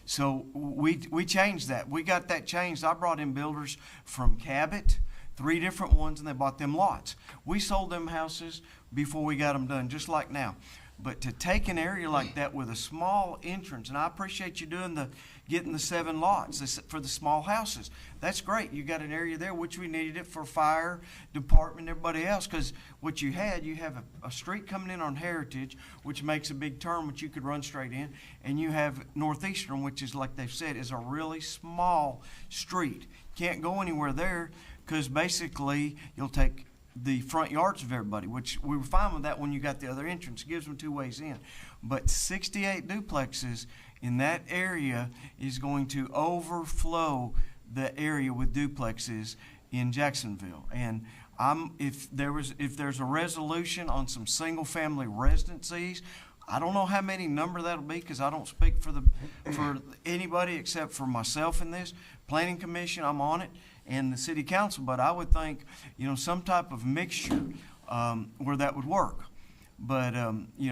So we changed that. We got that changed. I brought in builders from Cabot, 3 different ones, and they bought them lots. We sold them houses before we got them done, just like now. But to take an area like that with a small entrance, and I appreciate you getting the 7 lots for the small houses. That's great. You got an area there, which we needed it for fire department and everybody else, because what you have a street coming in on Heritage, which makes a big turn, which you could run straight in, and you have Northeastern, which is, like they've said, is a really small street. Can't go anywhere there, because basically you'll take the front yards of everybody, which we were fine with that when you got the other entrance. It gives them 2 ways in. But 68 duplexes in that area is going to overflow the area with duplexes in Jacksonville. And if there's a resolution on some single family residencies, I don't know how many number that'll be, because I don't speak for anybody except for myself in this. Planning Commission, I'm on it, and the City Council, but I would think, some type of mixture where that would work. But,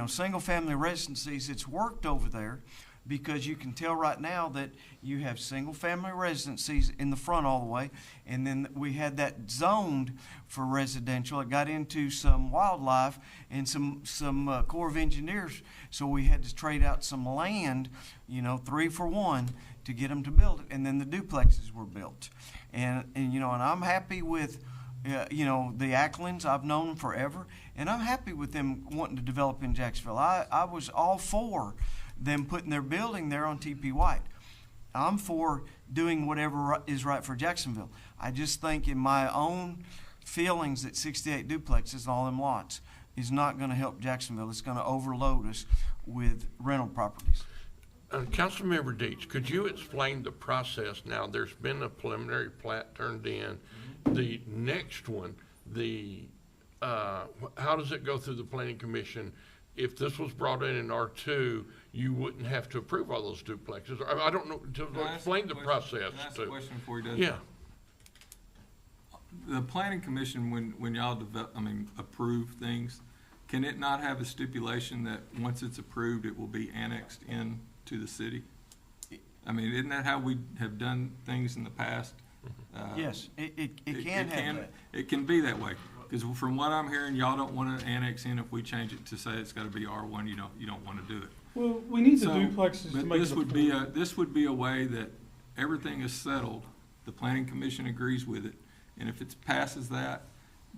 single family residencies, it's worked over there, because you can tell right now that you have single family residencies in the front all the way, and then we had that zoned for residential. It got into some wildlife and some Corps of Engineers, so we had to trade out some land, 3 for 1 to get them to build it, and then the duplexes were built. And I'm happy with the Acklins. I've known them forever, and I'm happy with them wanting to develop in Jacksonville. I was all for them putting their building there on T.P. White. I'm for doing whatever is right for Jacksonville. I just think in my own feelings that 68 duplexes and all them lots is not going to help Jacksonville. It's going to overload us with rental properties. Councilmember Deitch, could you explain the process now? There's been a preliminary plat turned in. The next one, how does it go through the planning commission? If this was brought in R2, you wouldn't have to approve all those duplexes. I don't know, explain the process. Can I ask a question before he does? Yeah. The planning commission, when y'all approve things, can it not have a stipulation that once it's approved, it will be annexed in to the city? I mean, isn't that how we have done things in the past? Yes, it can have that. It can be that way, because from what I'm hearing, y'all don't want to annex in if we change it to say it's got to be R1. You don't want to do it. Well, we need the duplexes to make this would be a way that everything is settled. The planning commission agrees with it, and if it passes that,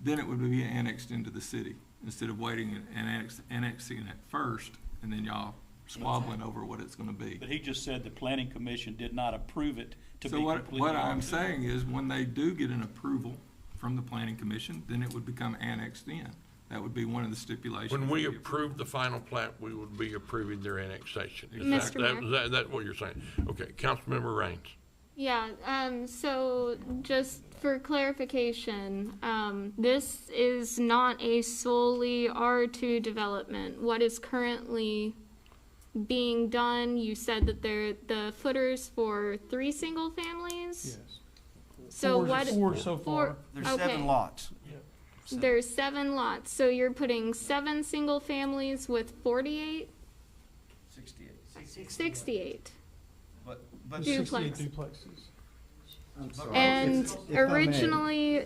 then it would be annexed into the city instead of waiting and annexing it first, and then y'all squabbling over what it's going to be. But he just said the planning commission did not approve it to be So completely. what I'm saying is, when they do get an approval from the planning commission, then it would become annexed in. That would be one of the stipulations. When we approve the final plat, we would be approving their annexation. Mr. Mayor. Is that what you're saying? Okay, Councilmember Raines. Yeah, so just for clarification, this is not a solely R2 development. What is currently being done, you said that the footers for 3 single families? Yes. So Four so far. There's 7 lots. There's 7 lots, so you're putting 7 single families with 48? 68. But Duplex. 68 duplexes. I'm sorry. And If I may, originally,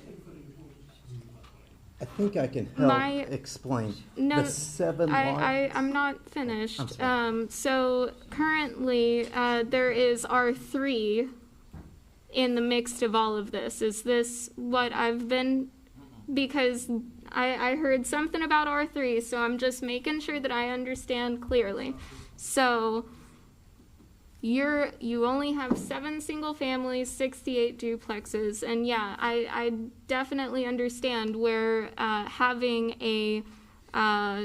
I think I can help explain. no, The 7 lots. I'm not finished. I'm sorry. So currently, there is R3 in the mix of all of this. Is this what I've been, because I heard something about R3, so I'm just making sure that I understand clearly. So you only have 7 single families, 68 duplexes, and yeah, I definitely understand where having a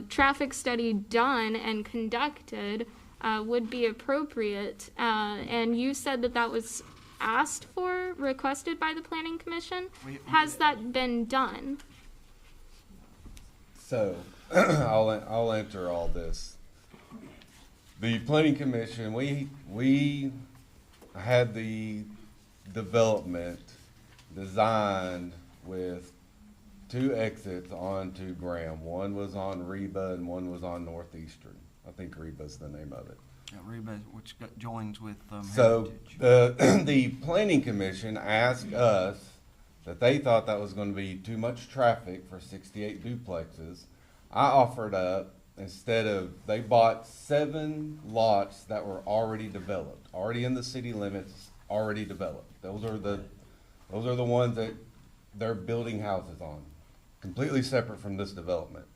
traffic study done and conducted would be appropriate. And you said that was asked for, requested by the planning commission. Has that been done? So, I'll enter all this. The planning commission, we had the development designed with 2 exits onto Graham. One was on Reba and one was on Northeastern. I think Reba's the name of it. Yeah, Reba, which joins with So Heritage. the planning commission asked us that they thought that was going to be too much traffic for 68 duplexes. I offered up, instead of, they bought 7 lots that were already developed, already in the city limits, already developed. Those are the ones that they're building houses on, completely separate from this development.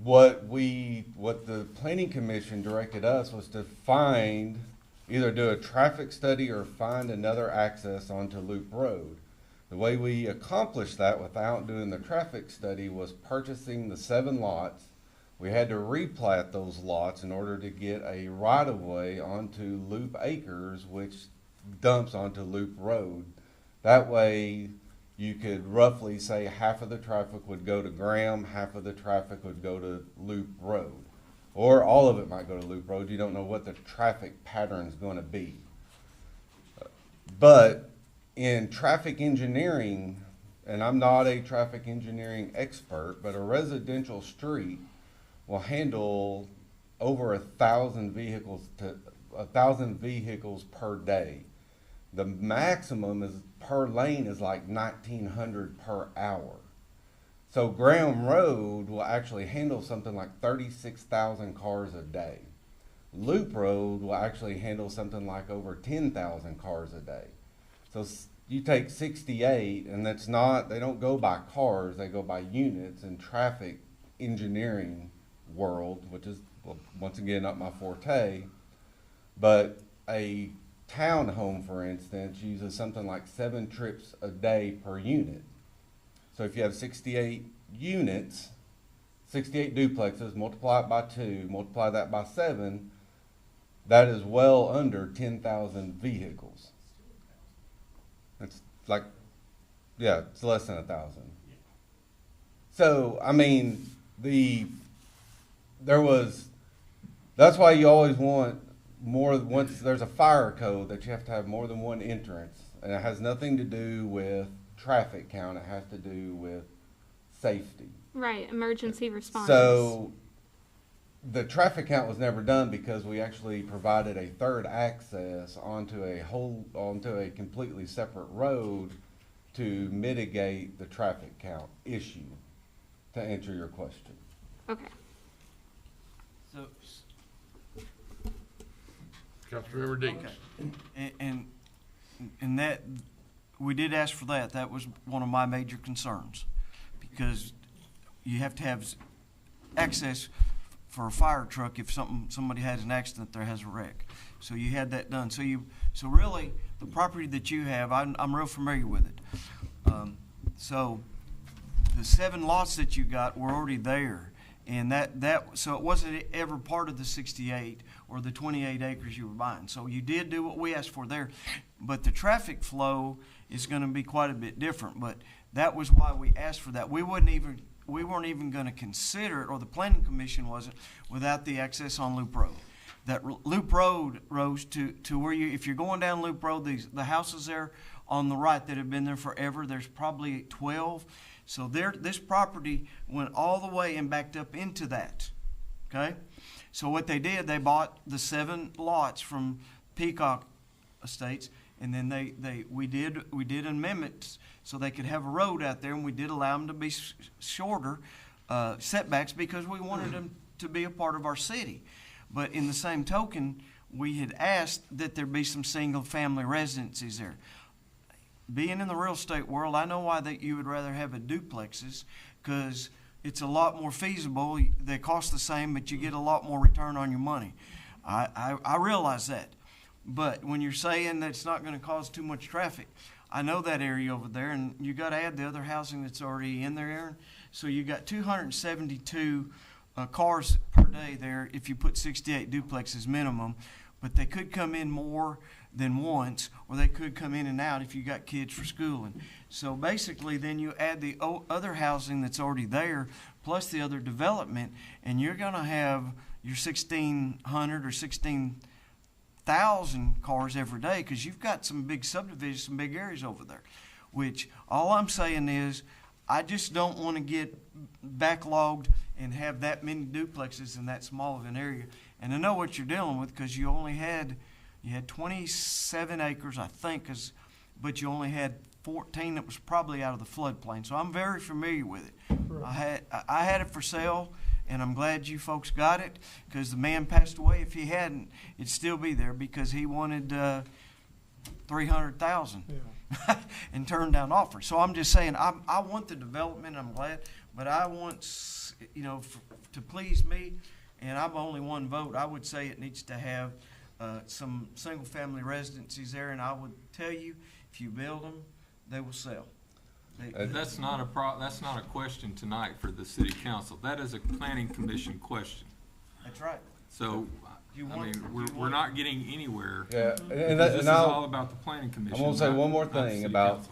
What the planning commission directed us was to either do a traffic study or find another access onto Loop Road. The way we accomplished that without doing the traffic study was purchasing the 7 lots. We had to replat those lots in order to get a right-of-way onto Loop Acres, which dumps onto Loop Road. That way, you could roughly say half of the traffic would go to Graham, half of the traffic would go to Loop Road. Or all of it might go to Loop Road. You don't know what the traffic pattern is going to be. But in traffic engineering, and I'm not a traffic engineering expert, but a residential street will handle over 1,000 vehicles per day. The maximum is per lane is like 1,900 per hour. So Graham Road will actually handle something like 36,000 cars a day. Loop Road will actually handle something like over 10,000 cars a day. So you take 68, and that's not, they don't go by cars, they go by units in traffic engineering world, which is, well, once again, not my forte. But a townhome, for instance, uses something like 7 trips a day per unit. So if you have 68 units, 68 duplexes, multiply it by 2, multiply that by 7, that is well under 10,000 vehicles. It's like, yeah, it's less than 1,000. So, I mean, that's why you always want more, once there's a fire code, that you have to have more than one entrance. And it has nothing to do with traffic count, it has to do with safety. Right, emergency responders. So, the traffic count was never done because we actually provided a third access onto a completely separate road to mitigate the traffic count issue, to answer your question. Okay. So, Councilmember Deans. okay. And that, we did ask for that. That was one of my major concerns, because you have to have access for a fire truck if somebody has an accident, there has a wreck. So you had that done. So really, the property that you have, I'm real familiar with it. So the 7 lots that you got were already there, and so it wasn't ever part of the 68 or the 28 acres you were buying. So you did do what we asked for there, but the traffic flow is going to be quite a bit different. But that was why we asked for that. We weren't even going to consider it, or the Planning Commission wasn't, without the access on Loop Road. That Loop Road rose to where if you're going down Loop Road, the houses there on the right that have been there forever, there's probably 12. So this property went all the way and backed up into that. Okay? So what they did, they bought the 7 lots from Peacock Estates, and then we did amendments so they could have a road out there, and we did allow them to be shorter setbacks because we wanted them to be a part of our city. But in the same token, we had asked that there be some single-family residencies there. Being in the real estate world, I know why that you would rather have a duplexes, because it's a lot more feasible. They cost the same, but you get a lot more return on your money. I realize that. But when you're saying that it's not going to cause too much traffic, I know that area over there, and you got to add the other housing that's already in there, Aaron. So you got 272 cars per day there if you put 68 duplexes minimum, but they could come in more than once, or they could come in and out if you got kids for schooling. So basically then you add the other housing that's already there plus the other development, and you're going to have your 1,600 or 16,000 cars every day, because you've got some big subdivisions, some big areas over there. Which all I'm saying is, I just don't want to get backlogged and have that many duplexes in that small of an area. And I know what you're dealing with, because you had 27 acres, I think, but you only had 14 that was probably out of the floodplain. So I'm very familiar with it. Right. I had it for sale, and I'm glad you folks got it, because the man passed away. If he hadn't, it'd still be there, because he wanted $300,000 and turned down offers. So I'm just saying, I want the development. I'm glad, but I want, to please me, and I'm only one vote. I would say it needs to have some single-family residencies there, and I would tell you, if you build them, they will sell. That's not a question tonight for the city council. That is a planning commission question. That's right. So, we're not getting anywhere. Yeah, and this is all about the planning commission. I'm gonna say one more thing about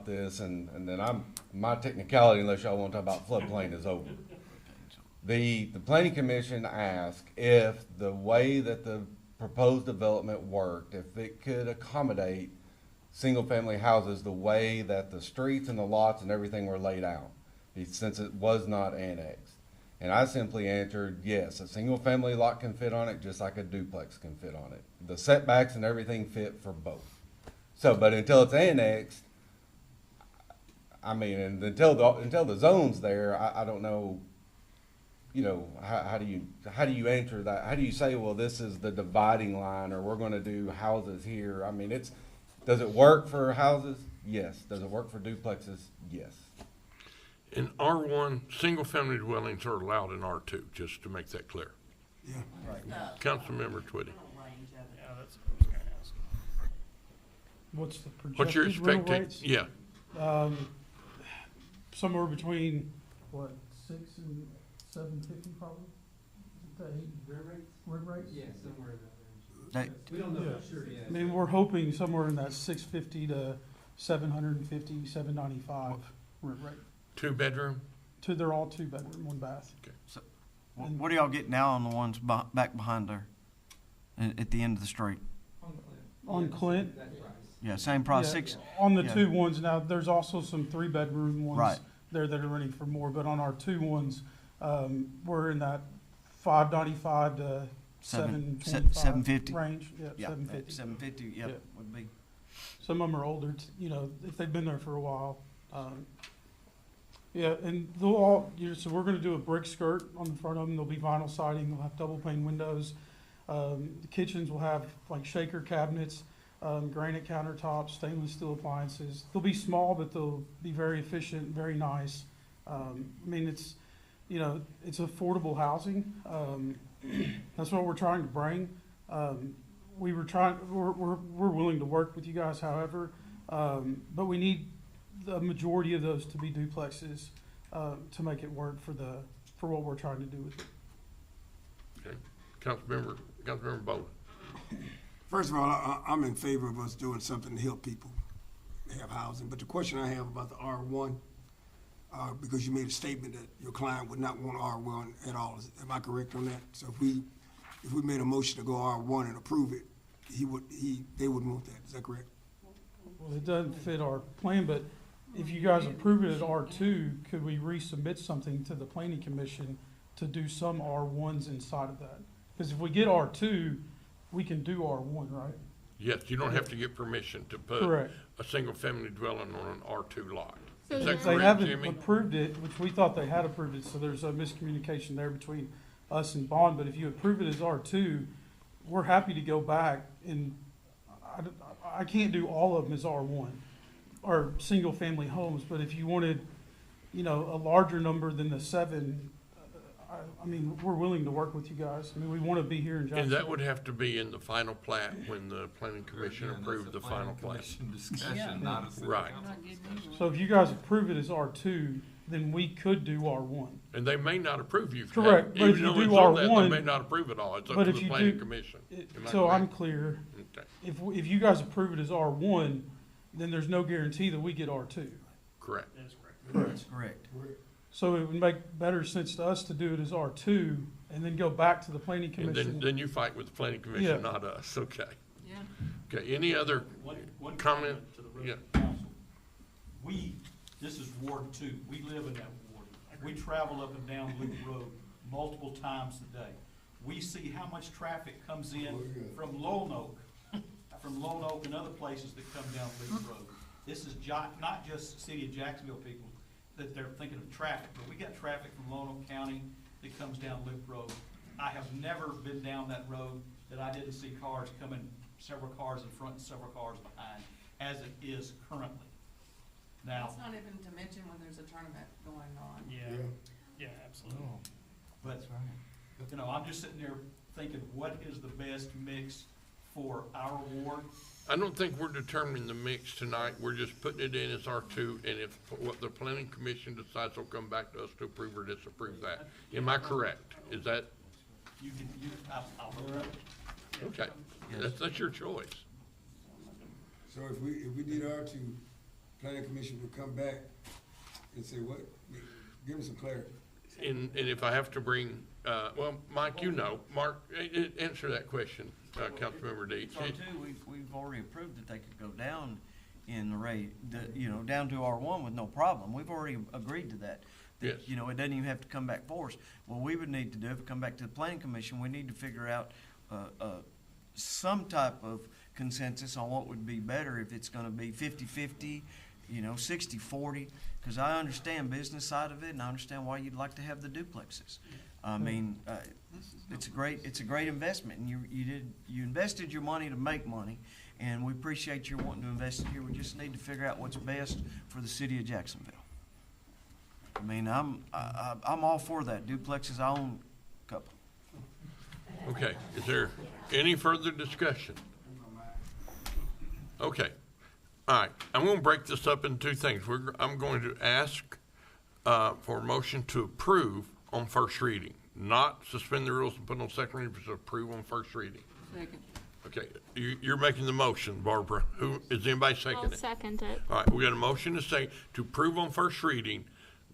this, and then my technicality, unless y'all want to talk about floodplain, is over. The planning commission asked if the way that the proposed development worked, if it could accommodate single-family houses the way that the streets and the lots and everything were laid out, since it was not annexed. And I simply answered, yes, a single-family lot can fit on it just like a duplex can fit on it. The setbacks and everything fit for both. So, but until it's annexed, I mean, and until the zone's there, I don't know, how do you answer that? How do you say, well, this is the dividing line, or we're going to do houses here? I mean, does it work for houses? Yes. Does it work for duplexes? Yes. In R1, single-family dwellings are allowed in R2, just to make that clear. Yeah. Right. Councilmember Twitty. Yeah, that's what I was going to ask. What's the projected What's your rental expectation? rates? Yeah. Somewhere between, 6 and 750 probably. Rent rates? Yeah, somewhere in that range. They- We don't know Yeah. for sure yet. I mean, we're hoping somewhere in that 650 to 750, 795 rent rate. 2-bedroom? They're all 2-bedroom, 1 bath. So, what do y'all get now on the ones back behind there, at the end of the street? On Clint? Yeah, same price, Yeah, 6. On the yeah. 2 ones, now, there's also some 3-bedroom ones. Right. There that are renting for more, but on our 2 ones, we're in that 595 to 725 750 range. Yeah, Yeah, 750. 750, yep, Yeah. would be. Some of them are older, you know, if they've been there for a while. Yeah, and they'll all, so we're gonna do a brick skirt on the front of them. There'll be vinyl siding. They'll have double pane windows. The kitchens will have like shaker cabinets, granite countertops, stainless steel appliances. They'll be small, but they'll be very efficient, very nice. I mean, it's, you know, it's affordable housing. That's what we're trying to bring. We're willing to work with you guys, however, but we need the majority of those to be duplexes to make it work for what we're trying to do with it. Okay. Councilmember Bowler. First of all, I'm in favor of us doing something to help people have housing. But the question I have about the R1, because you made a statement that your client would not want R1 at all. Am I correct on that? So if we made a motion to go R1 and approve it, they wouldn't want that. Is that correct? Well, it doesn't fit our plan, but if you guys approve it at R2, could we resubmit something to the planning commission to do some R1s inside of that? Because if we get R2, we can do R1, right? Yes, you don't have to get permission to put Correct. a single-family dwelling on an R2 lot. So Is then- that They correct, haven't Jimmy? approved it, which we thought they had approved it, so there's a miscommunication there between us and Bond. But if you approve it as R2, we're happy to go back, and I can't do all of them as R1 or single-family homes, but if you wanted, you know, a larger number than the 7, I mean, we're willing to work with you guys. I mean, we want to be here in And Jacksonville. that would have to be in the final plat when the planning commission Again, approved that's the a planning final plat. commission discussion, not a city Right. council discussion. So if you guys approve it as R2, then we could do R1. And they may not approve you. for Correct, that. but if Even you though do it's on that, R1 They may not approve it all. It's up but to if the you planning do- commission. Am I So I'm correct? clear. Okay. If you guys approve it as R1, then there's no guarantee that we get R2. Correct. That is correct. That's correct. So it would make better sense to us to do it as R2 and then go back to the planning And commission. then you fight with the planning Yeah. commission, not us. Okay. Yeah. Okay, any other One comment? to the Yeah. rest of the council. This is Ward 2, we live in that ward. We travel up and down Loop Road multiple times a day. We see how much traffic comes in from Lone Oak, and other places that come down Loop Road. This is not just city of Jacksonville people that they're thinking of traffic, but we got traffic from Lone Oak County that comes down Loop Road. I have never been down that road that I didn't see cars coming, several cars in front and several cars behind, as it is currently. Now, That's not even to mention when there's a tournament going on. Yeah, absolutely. but, you know, I'm just sitting there thinking, what is the best mix for our ward? I don't think we're determining the mix tonight. We're just putting it in as R2, and if what the planning commission decides, will come back to us to approve or disapprove that. Am I correct? Is that, I'll vote. okay, that's your choice. So if we did R2, planning commission would come back and say what? Give me some clarity. And if I have to bring, well, Mike, you know, Mark, answer that question, Councilmember Deeds. So too, we've already approved that they could go down in the rate, down to R1 with no problem. We've already agreed to that. Yes. You know, it doesn't even have to come back for us. What we would need to do, if it come back to the planning commission, we need to figure out some type of consensus on what would be better, if it's gonna be 50-50, 60-40, because I understand business side of it, and I understand why you'd like to have the duplexes. I mean, it's a great investment, and you invested your money to make money, and we appreciate your wanting to invest it here. We just need to figure out what's best for the city of Jacksonville. I mean, I'm all for that. Duplexes, I own a couple. Okay, is there any further discussion? Okay, all right, I'm gonna break this up into two things. I'm going to ask for a motion to approve on first reading, not suspend the rules and put on second reading, but approve on first reading. Second. Okay, you're making the motion, Barbara. Who, is anybody I'll seconding it? second it. All right, we got a motion to say, to approve on first reading,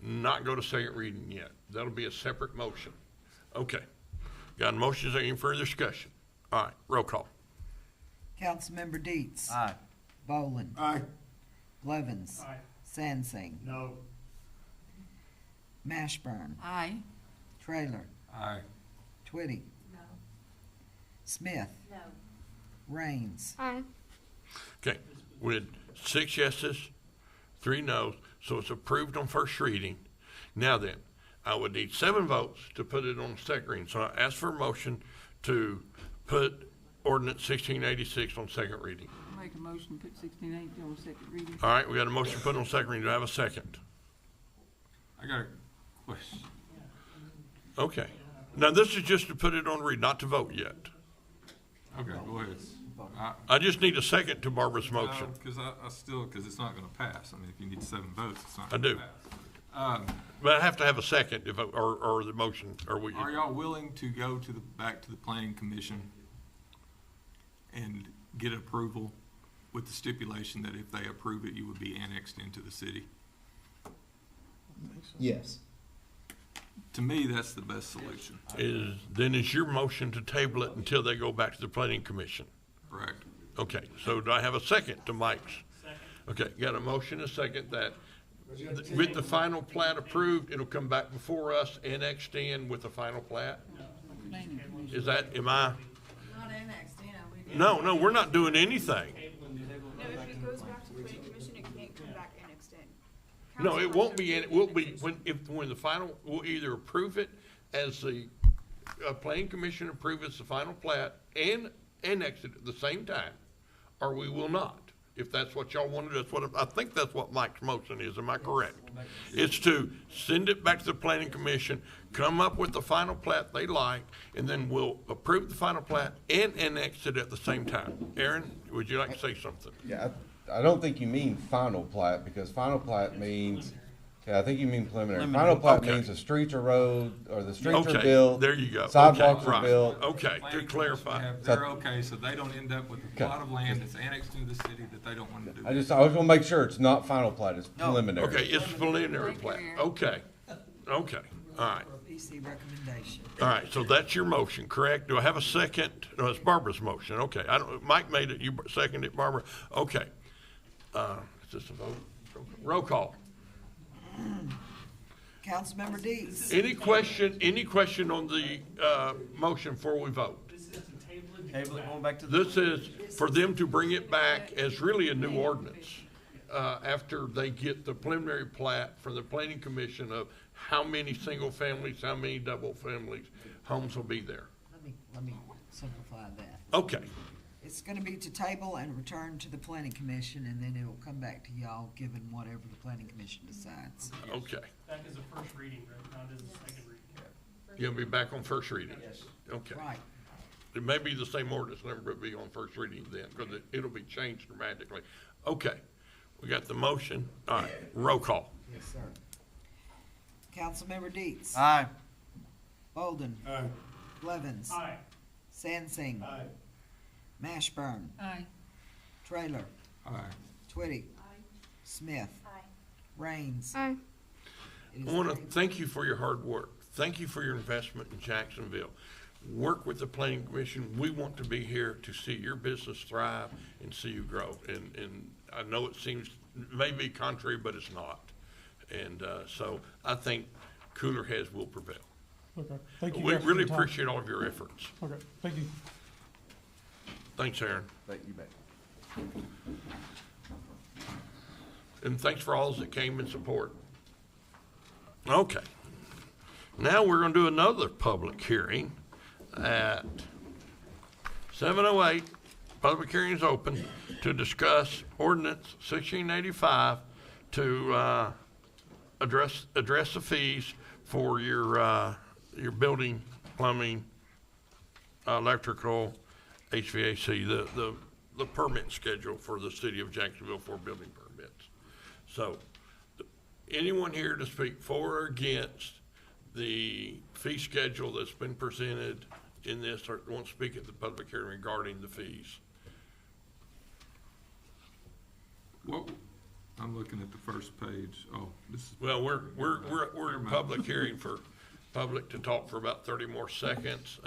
not go to second reading yet. That'll be a separate motion. Okay. Got a motion, is there any further discussion? All right, roll call. Councilmember Deets. Aye. Boland. Aye. Blevins. Aye. Sansing. No. Mashburn. Aye. Trailer. Aye. Twitty. No. Smith. No. Raines. Aye. Okay, with 6 yeses, 3 noes, so it's approved on first reading. Now then, I would need 7 votes to put it on second reading. So I ask for a motion to put ordinance 1686 on second reading. Make a motion, put 1680 on second reading. All right, we got a motion to put on second reading. Do I have a second? I got a question. Okay. Now, this is just to put it on read, not to vote yet. Okay, go ahead. I just need a second to Barbara's motion. Because I still, because it's not gonna pass. I mean, if you need 7 votes, it's not I gonna do. pass. But I have to have a second, if, or the motion, or we. Are y'all willing to go to back to the planning commission and get approval with the stipulation that if they approve it, you would be annexed into the city? Yes. To me, that's the best solution. Then is your motion to table it until they go back to the planning commission? Correct. Okay, so do I have a second to Mike's? Okay, got a motion, a second, that with the final plat approved, it'll come back before us, annexed in with the final plat? Is that, am I? Not annexed, we No, we're not doing anything. No, if it goes back to the planning commission, it can't come back annexed in. No, it won't be, it will be, when the final, we'll either approve it as the planning commission approves the final plat and annex it at the same time, or we will not. If that's what y'all want to do, that's what, I think that's what Mike's motion is, am I correct? It's to send it back to the planning commission, come up with the final plat they like, and then we'll approve the final plat and annex it at the same time. Aaron, would you like to say something? Yeah, I don't think you mean final plat, because final plat means, yeah, I think you mean preliminary. Final plat Okay. means the streets are road, or the streets Okay, are built. there you go. Sidewalks Okay, are right. built. Okay, to clarify. They're okay, so they don't end up with a plot of land that's annexed into the city that they don't want to do. I was gonna make sure it's not final plat, it's preliminary. Okay, it's preliminary plat. Okay, all right. PC recommendation. All right, so that's your motion, correct? Do I have a second? No, it's Barbara's motion, okay. Mike made it, you seconded it, Barbara? Okay. Is this a vote? Roll call. Councilmember Deeds. Any question on the, motion before we vote? Table it, going back to the. This is for them to bring it back as really a new ordinance, after they get the preliminary plat from the planning commission of how many single families, how many double families, homes will be there. Let me simplify that. Okay, It's gonna be to table and return to the planning commission, and then it'll come back to y'all, given whatever the planning commission decides. okay. Back as a first reading, right, not as a second reading. You'll be back on first reading? Okay. Right. It may be the same ordinance number, but be on first reading then, because it'll be changed dramatically. Okay, we got the motion. All right, roll call. Yes, sir. Councilmember Deets. Aye. Bolden. Aye. Blevins. Aye. Sansing. Aye. Mashburn. Aye. Trailer. Aye. Twitty. Smith. Raines. Aye. It I is want to carried. thank you for your hard work. Thank you for your investment in Jacksonville. Work with the planning commission. We want to be here to see your business thrive and see you grow. And I know it seems, maybe contrary, but it's not. And so I think cooler heads will prevail. Okay, thank you We guys for really your time. appreciate all of your efforts. Okay, thank you. Thanks, Aaron. Thank you, mate. And thanks for all that came in support. Okay. Now we're going to do another public hearing at 7:08. Public hearing is open to discuss ordinance 1685 to address the fees for your building, plumbing, electrical, HVAC, the permit schedule for the city of Jacksonville for building permits. So anyone here to speak for or against the fee schedule that's been presented in this, or won't speak at the public hearing regarding the fees? What, I'm looking at the first page. Oh, this is. Well, we're in public hearing for public to talk for about 30 more seconds.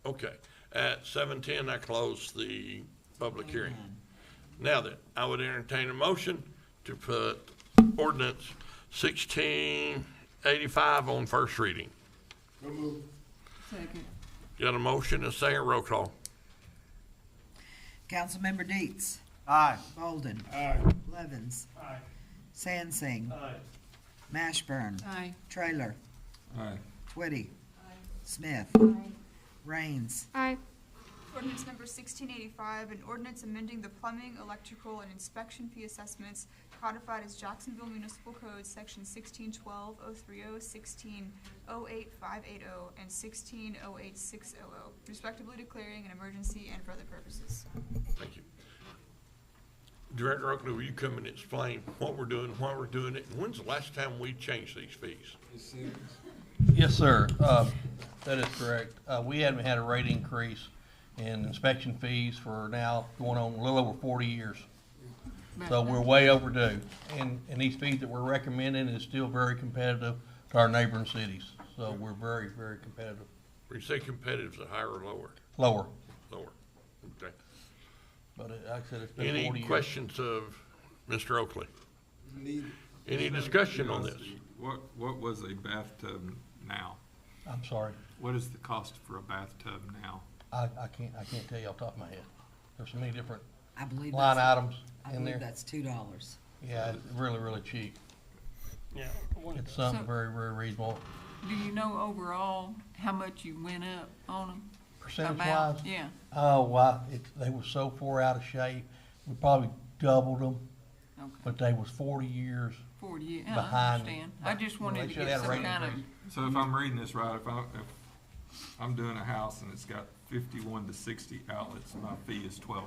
Okay, at 7:10, I close the public hearing. Now then, I would entertain a motion to put ordinance 1685 on first reading. Second. Got a motion and a second, roll call. Councilmember Deets. Aye. Bolden. Aye. Levens. Aye. Sansing. Aye. Mashburn. Aye. Trailer. Aye. Twitty. Smith. Raines. Aye. Ordinance number 1685, an ordinance amending the plumbing, electrical, and inspection fee assessments codified as Jacksonville Municipal Code, section 1612-030, 1608-580, and 1608-600, respectively declaring an emergency and for other purposes. Thank you. Director Oakley, will you come and explain what we're doing, why we're doing it, and when's the last time we changed these fees? Yes, sir. That is correct. We haven't had a rate increase in inspection fees for now going on a little over 40 years. So we're way overdue. And these fees that we're recommending is still very competitive to our neighboring cities. So we're very, very competitive. When you say competitive, is it higher or lower? Lower. Lower, okay. But like I said, it's been 40 years. Any questions of Mr. Oakley? Any discussion on this? What was a bathtub now? I'm sorry. What is the cost for a bathtub now? I can't tell you off the top of my head. There's so many different I believe line that's- items I in believe there. that's $2. Yeah, it's really, really cheap. Yeah. It's something So- very, very reasonable. Do you know overall how much you went up on them? Percentage About, wise? yeah. Oh, wow, they were so far out of shape. We probably doubled them, Okay. but they was 40 years 40 years, I behind. understand. I just wanted They to should get have some rate kind of, increase. So if I'm reading this right, if I'm doing a house and it's got 51 to 60 outlets, my fee is $12.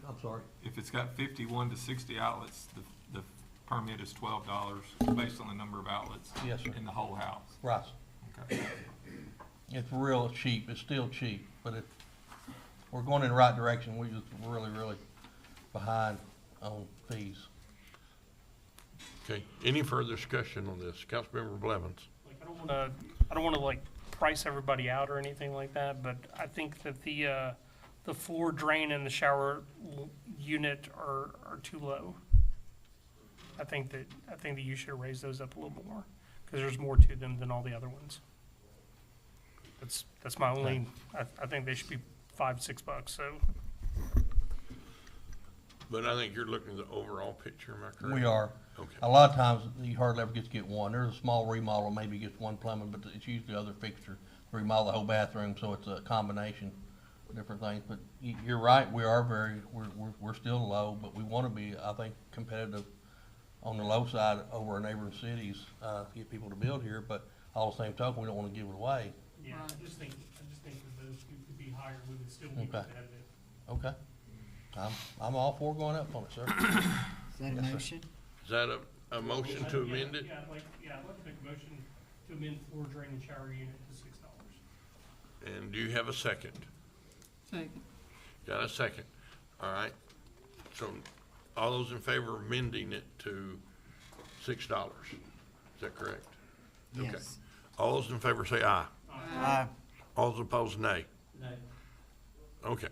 I'm sorry? If it's got 51 to 60 outlets, the permit is $12 based on the number of outlets. Yes, sir. In the whole house. Right. Okay. It's real cheap. It's still cheap, but we're going in the right direction. We're just really, really behind on fees. Okay, any further discussion on this? Councilmember Blevins? Like, I don't wanna like price everybody out or anything like that, but I think that the floor drain and the shower unit are too low. I think that you should raise those up a little more, cause there's more to them than all the other ones. That's my only, I think they should be $5-6, so. But I think you're looking at the overall picture, am I correct? We are. Okay. A lot of times, you hardly ever get to get one. There's a small remodel, maybe gets one plumbing, but it's usually other fixture. Remodel the whole bathroom, so it's a combination of different things. But you're right, we're still low, but we want to be, I think, competitive on the low side over our neighboring cities, to get people to build here, but all the same token, we don't want to give it away. Yeah, I just think that those could be higher, we would still be Okay. competitive. Okay. I'm all for going up on it, sir. Is that a Yes, sir. motion? Is that a motion to amend it? Yeah, I'd like to make a motion to amend floor drain and shower unit to $6. And do you have a second? second. Got a second. All right. So all those in favor of amending it to $6? Is that correct? Okay. Yes. All those in favor say aye. Aye. All those opposed, nay. Nay. Okay.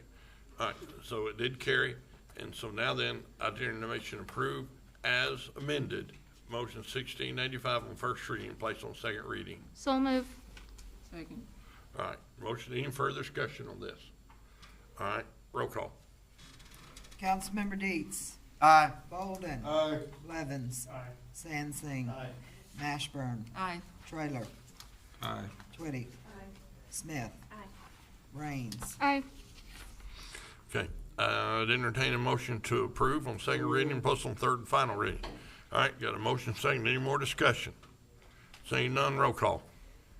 All right, so it did carry, and so now then, I entertain a motion to approve as amended, motion 1685 on first reading and placed on second reading. So move. Second. All right, motion, any further discussion on this? All right, roll call. Councilmember Deets. Aye. Bolden. Aye. Levens. Aye. Sansing. Aye. Mashburn. Aye. Trailer. Aye. Twitty. Smith. Raines. Aye. Okay, I'd entertain a motion to approve on second reading and post on third and final reading. All right, got a motion second, any more discussion? Seeing none, roll call.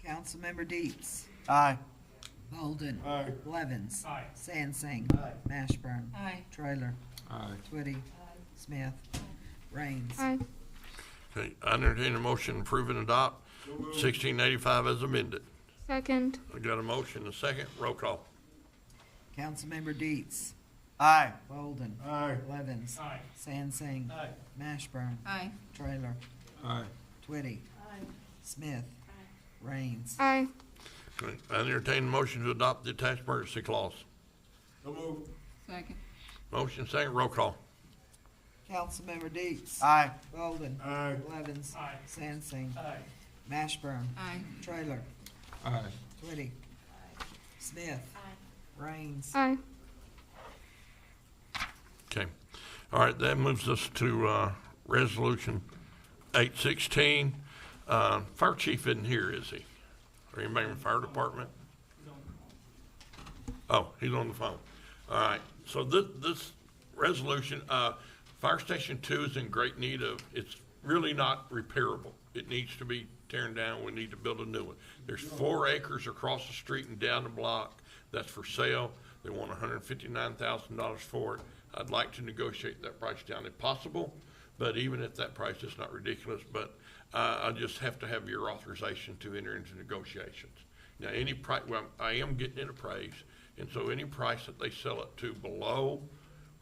Councilmember Deets. Aye. Bolden. Aye. Levens. Aye. Sansing. Mashburn. Aye. Trailer. Aye. Twitty. Smith. Raines. Aye. Okay, I entertain a motion to approve and adopt 1685 as amended. Second. I got a motion, a second, roll call. Councilmember Deets. Aye. Bolden. Aye. Blevins. Aye. Sansing. Aye. Mashburn. Aye. Trailer. Aye. Twitty. Smith. Raines. Aye. Okay, I entertain a motion to adopt the attached emergency clause. So move. Second. Motion, second, roll call. Councilmember Deets. Aye. Bolden. Aye. Blevins. Aye. Sansing. Aye. Mashburn. Aye. Trailer. Aye. Twitty. Smith. Raines. Aye. Okay, all right, that moves us to resolution 816. Fire chief isn't here, is he? Or anybody in the fire department? Oh, he's on the phone. All right, so this resolution, Fire Station 2 is in great need of, it's really not repairable. It needs to be torn down. We need to build a new one. There's 4 acres across the street and down the block that's for sale. They want $159,000 for it. I'd like to negotiate that price down if possible, but even at that price, it's not ridiculous. But I just have to have your authorization to enter into negotiations. Now, any price, well, I am getting it appraised, and so any price that they sell it to below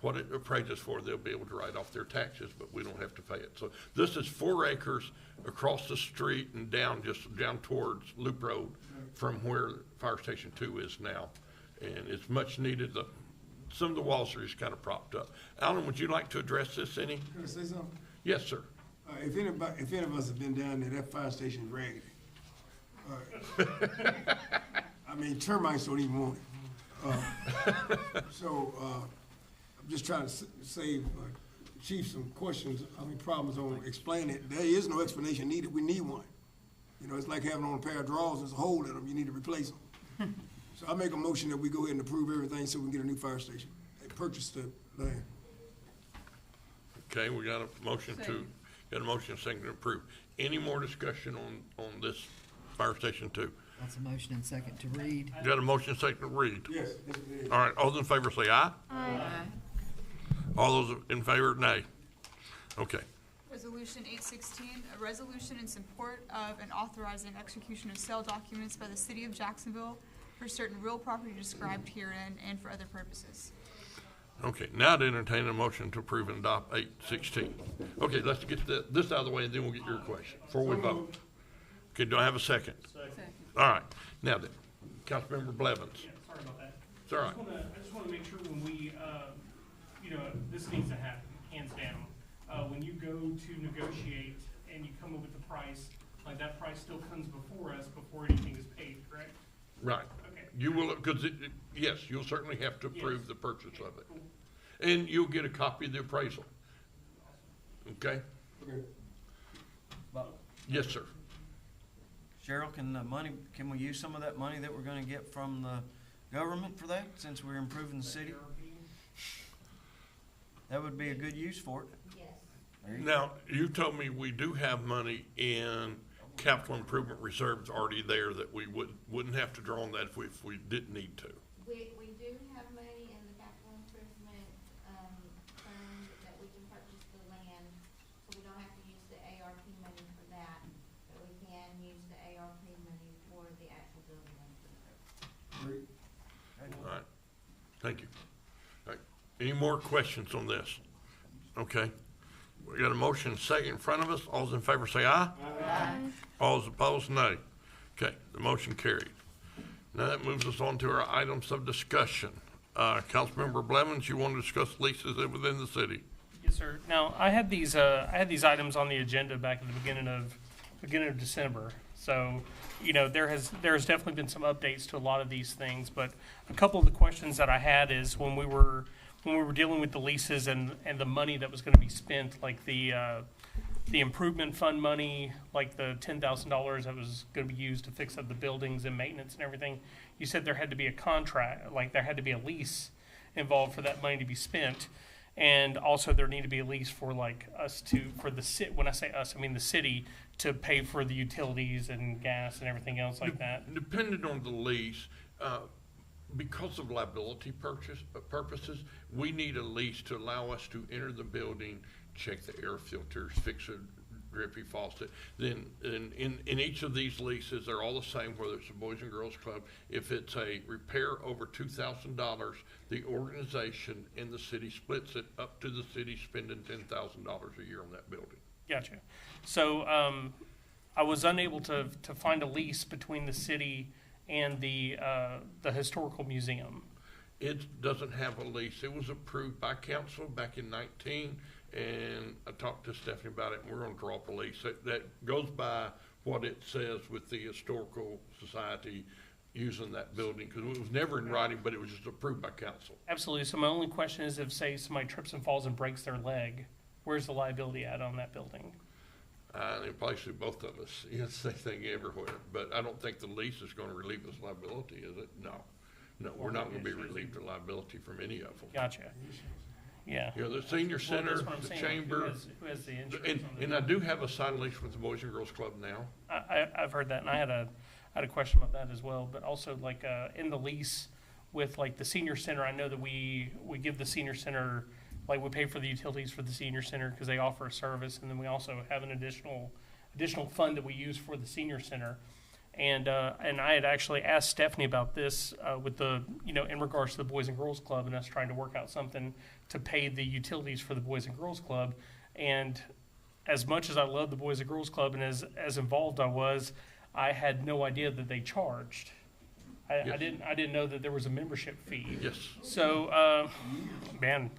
what it appraises for, they'll be able to write off their taxes, but we don't have to pay it. So this is 4 acres across the street and down, just down towards Loop Road from where Fire Station 2 is now. And it's much needed. Some of the walls are just kind of propped up. Alan, would you like to address this any? Can I say something? Yes, sir. If any of us have been down there, that fire station is raggedy. I mean, termites don't even want it. I'm just trying to save Chief some questions, problems on explaining it. There is no explanation needed. We need one. You know, it's like having on a pair of drawers, there's a hole in them, you need to replace them. So I make a motion that we go ahead and approve everything so we can get a new fire station and purchase the land. Okay, we got a motion second to approve. Any more discussion on this Fire Station 2? That's a motion and second to read. Got a motion second to read? Yes. All right, all those in favor say aye. Aye. All those in favor, nay. Okay. Resolution 816, a resolution in support of and authorizing execution of sale documents by the city of Jacksonville for certain real property described herein and for other purposes. Okay, now to entertain a motion to approve and adopt 816. Okay, let's get this out of the way and then we'll get your question before we vote. Okay, do I have a second? Second. All right, now then, Councilmember Blevins. Yeah, sorry about that. It's all right. I just want to make sure when we, this needs to happen, hands down. When you go to negotiate and you come up with the price, like that price still comes before us before anything is paid, correct? Right. Okay. You will, because yes, you'll certainly have to approve Yes. the purchase of it. Cool. And you'll get a copy of the appraisal. Okay? Yes, sir. Cheryl, can we use some of that money that we're gonna get from the government for that, since we're improving the city? That would be a good use for it. Yes. Now, you told me we do have money in capital improvement reserves already there that we wouldn't have to draw on that if we didn't need to. We do have money in the capital improvement, fund that we can purchase the land, so we don't have to use the ARP money for that, but we can use the ARP money for the actual building. All right, thank you. All right, any more questions on this? Okay, we got a motion second in front of us. All those in favor say aye. Aye. All those opposed, nay. Okay, the motion carried. Now that moves us on to our items of discussion. Councilmember Blevins, you want to discuss leases within the city? Yes, sir. Now, I had these items on the agenda back at the beginning of December. So, there has definitely been some updates to a lot of these things, but a couple of the questions that I had is when we were dealing with the leases and the money that was going to be spent, like the improvement fund money, like the $10,000 that was going to be used to fix up the buildings and maintenance and everything. You said there had to be a contract, like there had to be a lease involved for that money to be spent. And also there need to be a lease for when I say us, I mean the city, to pay for the utilities and gas and everything else like that. Depending on the lease, because of liability purposes, we need a lease to allow us to enter the building, check the air filters, fix a Griffey Fawcett, then in each of these leases, they're all the same, whether it's a Boys and Girls Club. If it's a repair over $2,000, the organization in the city splits it up to the city spending $10,000 a year on that building. Gotcha. So, I was unable to find a lease between the city and the historical museum. It doesn't have a lease. It was approved by council back in 19, and I talked to Stephanie about it, and we're gonna draw up a lease. That goes by what it says with the Historical Society using that building, because it was never in writing, but it was just approved by council. Absolutely. So my only question is, if, say, somebody trips and falls and breaks their leg, where's the liability at on that building? They probably sue both of us. It's the same thing everywhere, but I don't think the lease is gonna relieve us liability, is it? No, we're not gonna be relieved of liability from any of them. Gotcha. Yeah. You know, the senior center, that's what I'm the saying. chamber. Who has the insurance on And I do have a signed lease with the Boys and Girls Club now. I've heard that, and I had a question about that as well, but also like, in the lease with like the senior center, I know that we give the senior center, like we pay for the utilities for the senior center because they offer a service, and then we also have an additional fund that we use for the senior center. And I had actually asked Stephanie about this with the, in regards to the Boys and Girls Club and us trying to work out something to pay the utilities for the Boys and Girls Club. And as much as I love the Boys and Girls Club and as involved I had no idea that they charged. I didn't know that there was a membership fee. Yes. So, man,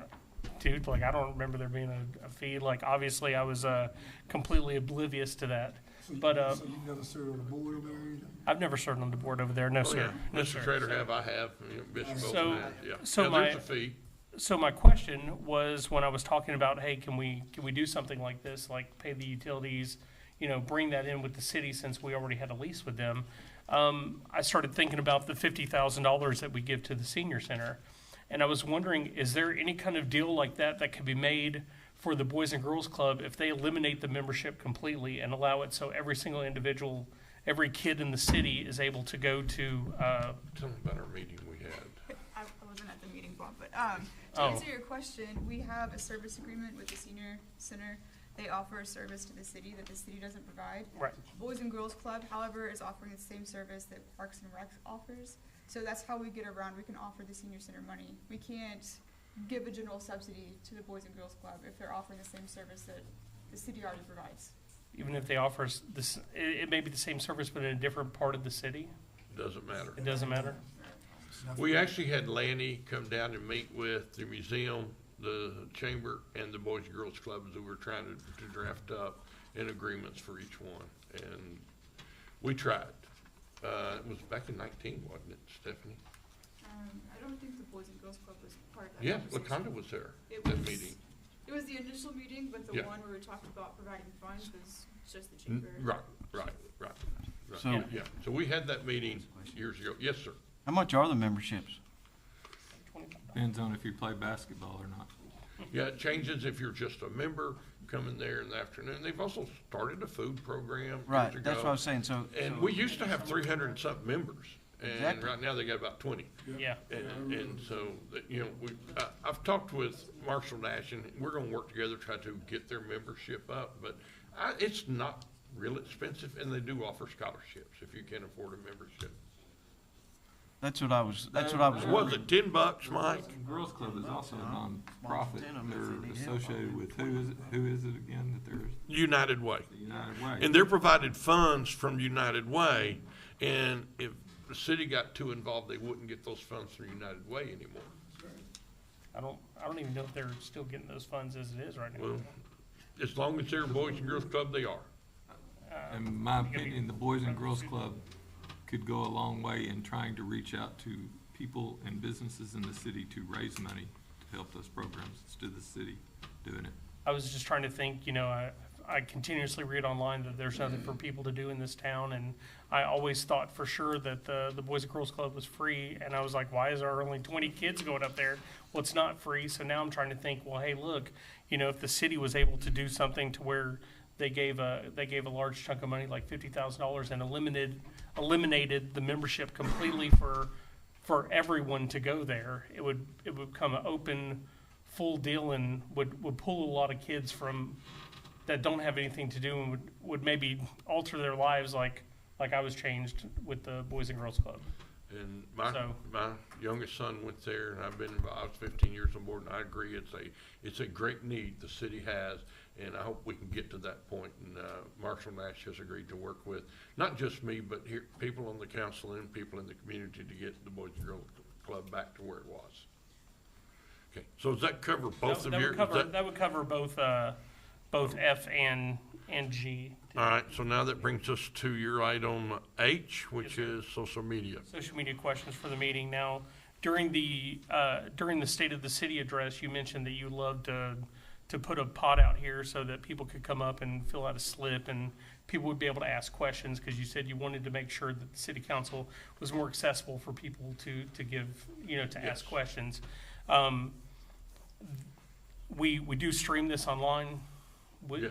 dude, like I don't remember there being a fee. Like obviously I was completely oblivious to that. But so you've never served on the board over there either? I've never served on the board over there. No, sir. No, Mr. sir. Trader I have. Bishop So- Wilson has, yeah. so Yeah, my- there's a fee. So my question was, when I was talking about, hey, can we do something like this, like pay the utilities, bring that in with the city since we already had a lease with them. I started thinking about the $50,000 that we give to the senior center. And I was wondering, is there any kind of deal like that could be made for the Boys and Girls Club if they eliminate the membership completely and allow it so every single individual, every kid in the city is able to go to, Tell me about our meeting we had. I wasn't at the meeting, Bob, but to answer your question, we have a service agreement with the senior center. They offer a service to the city that the city doesn't provide. Right. Boys and Girls Club, however, is offering the same service that Parks and Rec offers. So that's how we get around. We can offer the senior center money. We can't give a general subsidy to the Boys and Girls Club if they're offering the same service that the city already provides. even if they offer this, it may be the same service, but in a different part of the city? Doesn't matter. It doesn't matter? We actually had Lanny come down and meet with the museum, the chamber, and the Boys and Girls Clubs that we're trying to draft up in agreements for each one. And we tried. It was back in 19, wasn't it, Stephanie? I don't think the Boys and Girls Club was part of that. Yeah, conversation. LaConda was there, It that was- meeting. It was the initial meeting, but the Yeah. one where we talked about providing funds was just the chamber. Right. So- Yeah, so we had that meeting years ago. Yes, sir. How much are the memberships? Depends on if you play basketball or not. Yeah, it changes if you're just a member, coming there in the afternoon. They've also started a food program. Right, years that's ago. what I was saying, so. And we used to have 300 and something members, and Exactly. right now they got about 20. Yeah. And so, I've talked with Marshall Nash, and we're gonna work together, try to get their membership up, but it's not real expensive, and they do offer scholarships if you can't afford a membership. That's what I was Was wondering. it $10, Mike? Girls Club is also a non-profit. Ten of them if They're they need associated with, who is it again that they're? United Way. United Way. And they're provided funds from United Way, and if the city got too involved, they wouldn't get those funds from United Way anymore. I don't even know if they're still getting those funds as it is right now. Well, as long as they're a Boys and Girls Club, they are. In my opinion, the Boys and Girls Club could go a long way in trying to reach out to people and businesses in the city to raise money to help those programs instead of the city doing it. I was just trying to think, I continuously read online that there's nothing for people to do in this town, and I always thought for sure that the Boys and Girls Club was free, and I was like, why is there only 20 kids going up there? Well, it's not free, so now I'm trying to think, well, hey, look, if the city was able to do something to where they gave a large chunk of money, like $50,000, and eliminated the membership completely for everyone to go there, it would become an open, full deal, and would pull a lot of kids from that don't have anything to do and would maybe alter their lives like I was changed with the Boys and Girls Club. And So- my youngest son went there, and I was 15 years on board, and I agree, it's a great need the city has, and I hope we can get to that point. And Marshall Nash has agreed to work with, not just me, but here, people on the council and people in the community to get the Boys and Girls Club back to where it was. Okay, so does that cover both of your? That would cover both F and G. All right, so now that brings us to your item H, which is social media. Social media questions for the meeting. Now, during the State of the City address, you mentioned that you loved to put a pot out here so that people could come up and fill out a slip and people would be able to ask questions, because you said you wanted to make sure that the city council was more accessible for people to give, to ask questions. We do stream this online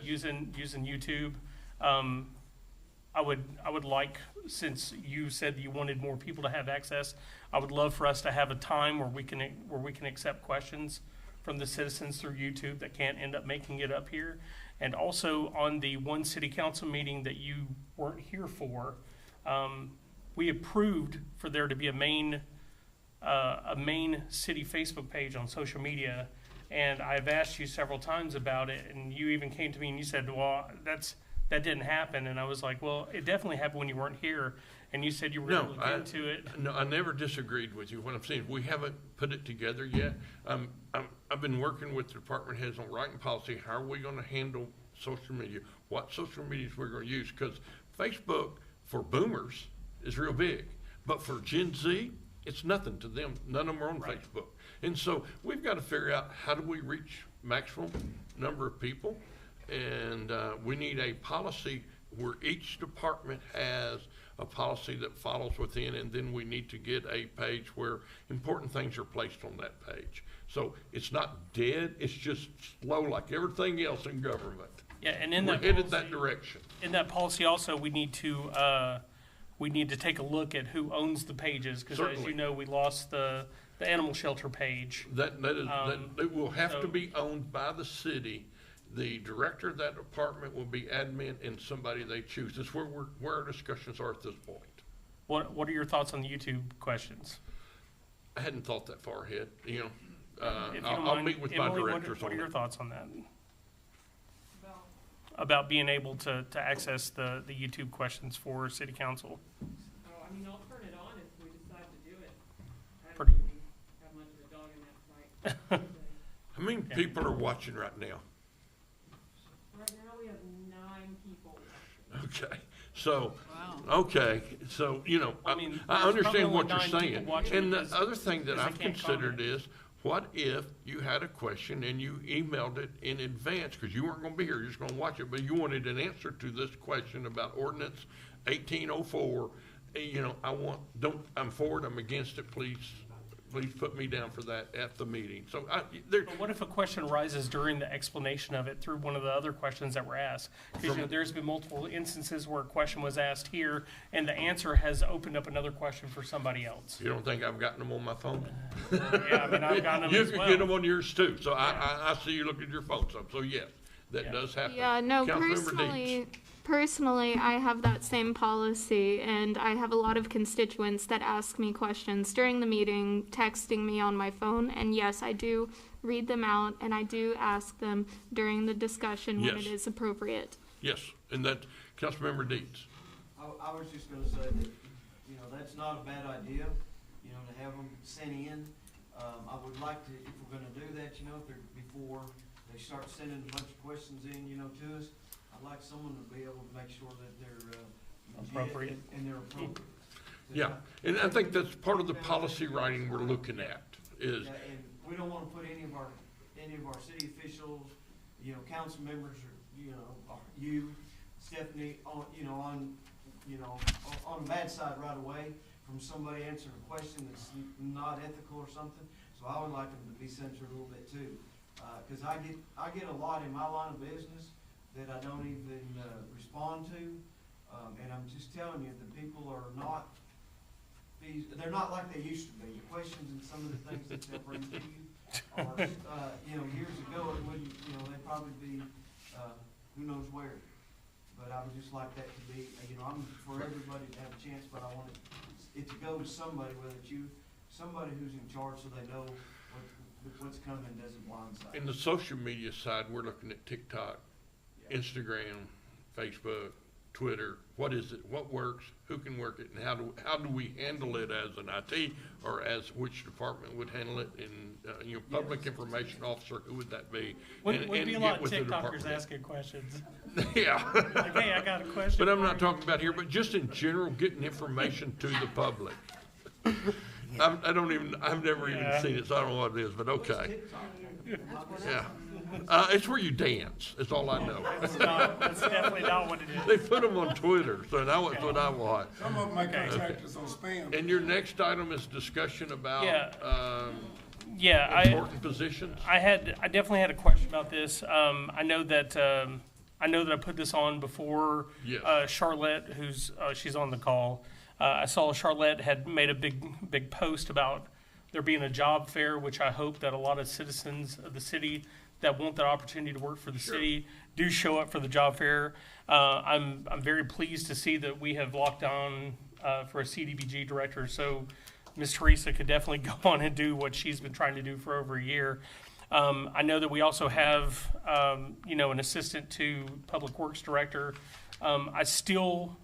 using YouTube. I would like, since you said you wanted more people to have access, I would love for us to have a time where we can accept questions from the citizens through YouTube that can't end up making it up here. And also on the one city council meeting that you weren't here for, we approved for there to be a main city Facebook page on social media. And I've asked you several times about it, and you even came to me and you said, well, that didn't happen. And I was like, well, it definitely happened when you weren't here. And you said you were going to look into it. No, I never disagreed with you. What I'm saying is we haven't put it together yet. I've been working with the department heads on writing policy. How are we going to handle social media? What social medias we're going to use? Because Facebook for boomers is real big. But for Gen Z, it's nothing to them. None of them are on Facebook. And so we've got to figure out how do we reach maximum number of people. And we need a policy where each department has a policy that follows within, and then we need to get a page where important things are placed on that page. So it's not dead, it's just slow like everything else in government. Yeah, and in we're that headed policy, that direction. In that policy also, we need to take a look at who owns the pages, because as you know, we lost the animal shelter page. That will have to be owned by the city. The director of that department will be admin and somebody they choose. That's where our discussions are at this point. What are your thoughts on the YouTube questions? I hadn't thought that far ahead. I'll meet with my directors. What are your thoughts on that? About being able to access the YouTube questions for city council? Oh, I mean, I'll turn it on if we decide to do it. I Pretty. don't really have much of a dog in that fight. How many people are watching right now? Right now, we have 9 people. Okay, so, I understand what you're saying. And the other thing that I've considered is, what if you had a question and you emailed it in advance, because you weren't gonna be here, you're just gonna watch it, but you wanted an answer to this question about Ordinance 1804, I'm for it, I'm against it, please put me down for that at the meeting. So but what if a question arises during the explanation of it through one of the other questions that were asked? Because there's been multiple instances where a question was asked here and the answer has opened up another question for somebody else. You don't think I've gotten them on my phone? Yeah, I mean, I've gotten them you as can well. get them on yours too. So I see you look at your phone some. So yes, that does happen. Yeah, no, Councilmember Deeds. personally, I have that same policy, and I have a lot of constituents that ask me questions during the meeting, texting me on my phone, and yes, I do read them out, and I do ask them during the discussion when it is appropriate. Yes, and that, Councilmember Deeds. I was just gonna say that, that's not a bad idea, to have them sent in. I would like to, if we're gonna do that, before they start sending a bunch of questions in, to us, I'd like someone to be able to make sure that they're appropriate and they're appropriate. Yeah, and I think that's part of the policy writing we're looking at is. And we don't want to put any of our city officials, council members, or you, Stephanie, on a bad side right away from somebody answering a question that's not ethical or something. So I would like them to be censored a little bit too, because I get a lot in my line of business that I don't even respond to, and I'm just telling you, the people are not, they're not like they used to be. The questions and some of the things that they'll bring to you are, years ago, it wouldn't, they'd probably be who knows where. But I would just like that to be, I'm for everybody to have a chance, but I want it to go to somebody, whether it's you, somebody who's in charge so they know what's coming, doesn't blindside. In the social media side, we're looking at TikTok, Instagram, Facebook, Twitter. What is it? What works? Who can work it? And how do we handle it as an IT, or as which department would handle it? And public information officer, who would that be? Would be a lot of get with the TikTokers department. asking questions. Yeah. Like, hey, I got a question. But I'm not talking about here, but just in general, getting information to the public. I've never even seen it, so I don't know what it is, but okay. Yeah. It's where you dance, is all I know. That's definitely not what it is. They put them on Twitter, so that's what I watch. Some of them might contact us on spam. And your next item is discussion about, Yeah, important positions? I definitely had a question about this. I know that I put this on before. Yes. Charlotte, she's on the call. I saw Charlotte had made a big post about there being a job fair, which I hope that a lot of citizens of the city that want that opportunity to work for the city do show up for the job fair. I'm very pleased to see that we have locked down for a CDBG director, so Ms. Teresa could definitely go on and do what she's been trying to do for over a year. I know that we also have an assistant to Public Works director. I still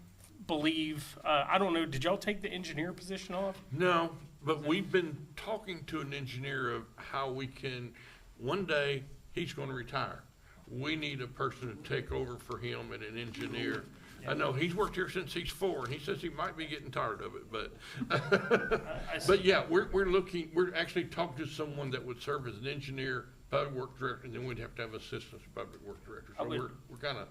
believe, I don't know, did y'all take the engineer position off? No, but we've been talking to an engineer of how we can, one day, he's gonna retire. We need a person to take over for him and an engineer. I know he's worked here since he's 4, and he says he might be getting tired of it, but yeah, we're actually talking to someone that would serve as an engineer, public works director, and then we'd have to have assistants public works director. So we're kind of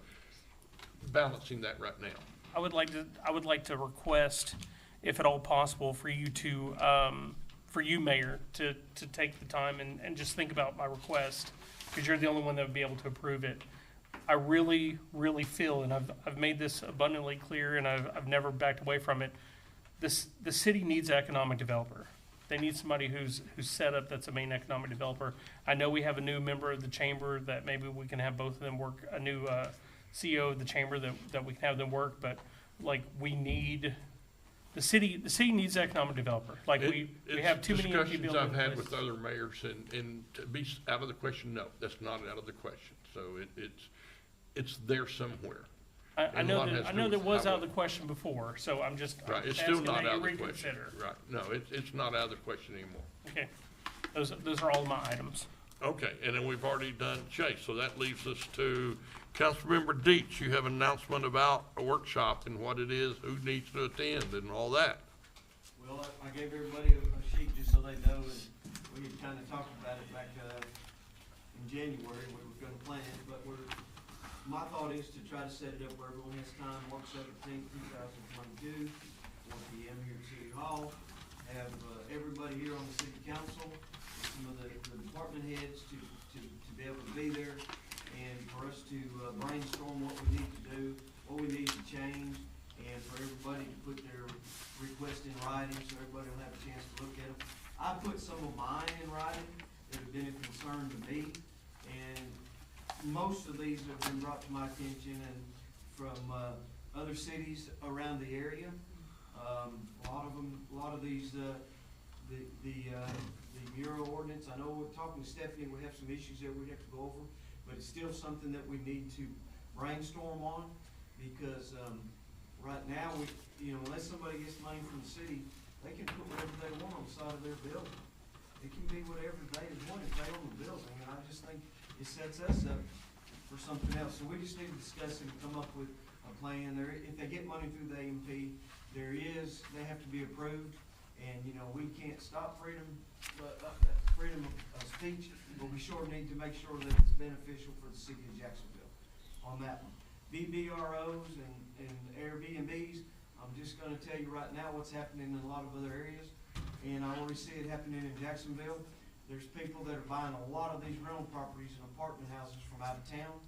balancing that right now. I would like to request, if at all possible, for you Mayor, to take the time and just think about my request, because you're the only one that would be able to approve it. I really, really feel, and I've made this abundantly clear, and I've never backed away from it. The city needs an economic developer. They need somebody who's set up that's a main economic developer. I know we have a new member of the chamber that maybe we can have both of them work, a new CEO of the chamber that we can have them work, but like we need. The city needs an economic developer. Like we have too many empty buildings. Discussions I've had with other mayors, and to be out of the question, no, that's not out of the question. So it's there somewhere. I know there was out of the question before, so I'm just right. It's still not out of the question. Right. No, it's not out of the question anymore. Okay, those are all my items. Okay, and then we've already done Chase, so that leaves us to Councilmember Deitch. You have an announcement about a workshop and what it is, who needs to attend, and all that. Well, I gave everybody a sheet just so they know, and we had kind of talked about it back in January. We were going to plan it, but my thought is to try to set it up where everyone has time. March 17th, 2022, 1 p.m. here at City Hall. Have everybody here on the City Council, some of the department heads to be able to be there, and for us to brainstorm what we need to do, what we need to change, and for everybody to put their request in writing so everybody will have a chance to look at them. I put some of mine in writing that have been a concern to me, and most of these have been brought to my attention and from other cities around the area. A lot of these, the mural ordinance, I know we're talking to Stephanie, we have some issues there we have to go over, but it's still something that we need to brainstorm on, because right now, unless somebody gets money from the city, they can put whatever they want on the side of their building. It can be whatever they want if they own the building, and I just think it sets us up for something else. So we just need to discuss it and come up with a plan. If they get money through the AMP, they have to be approved, and we can't stop freedom of speech, but we sure need to make sure that it's beneficial for the city of Jacksonville on that one. VBROs and Airbnbs, I'm just going to tell you right now what's happening in a lot of other areas, and I already see it happening in Jacksonville. There's people that are buying a lot of these rental properties and apartment houses from out of town.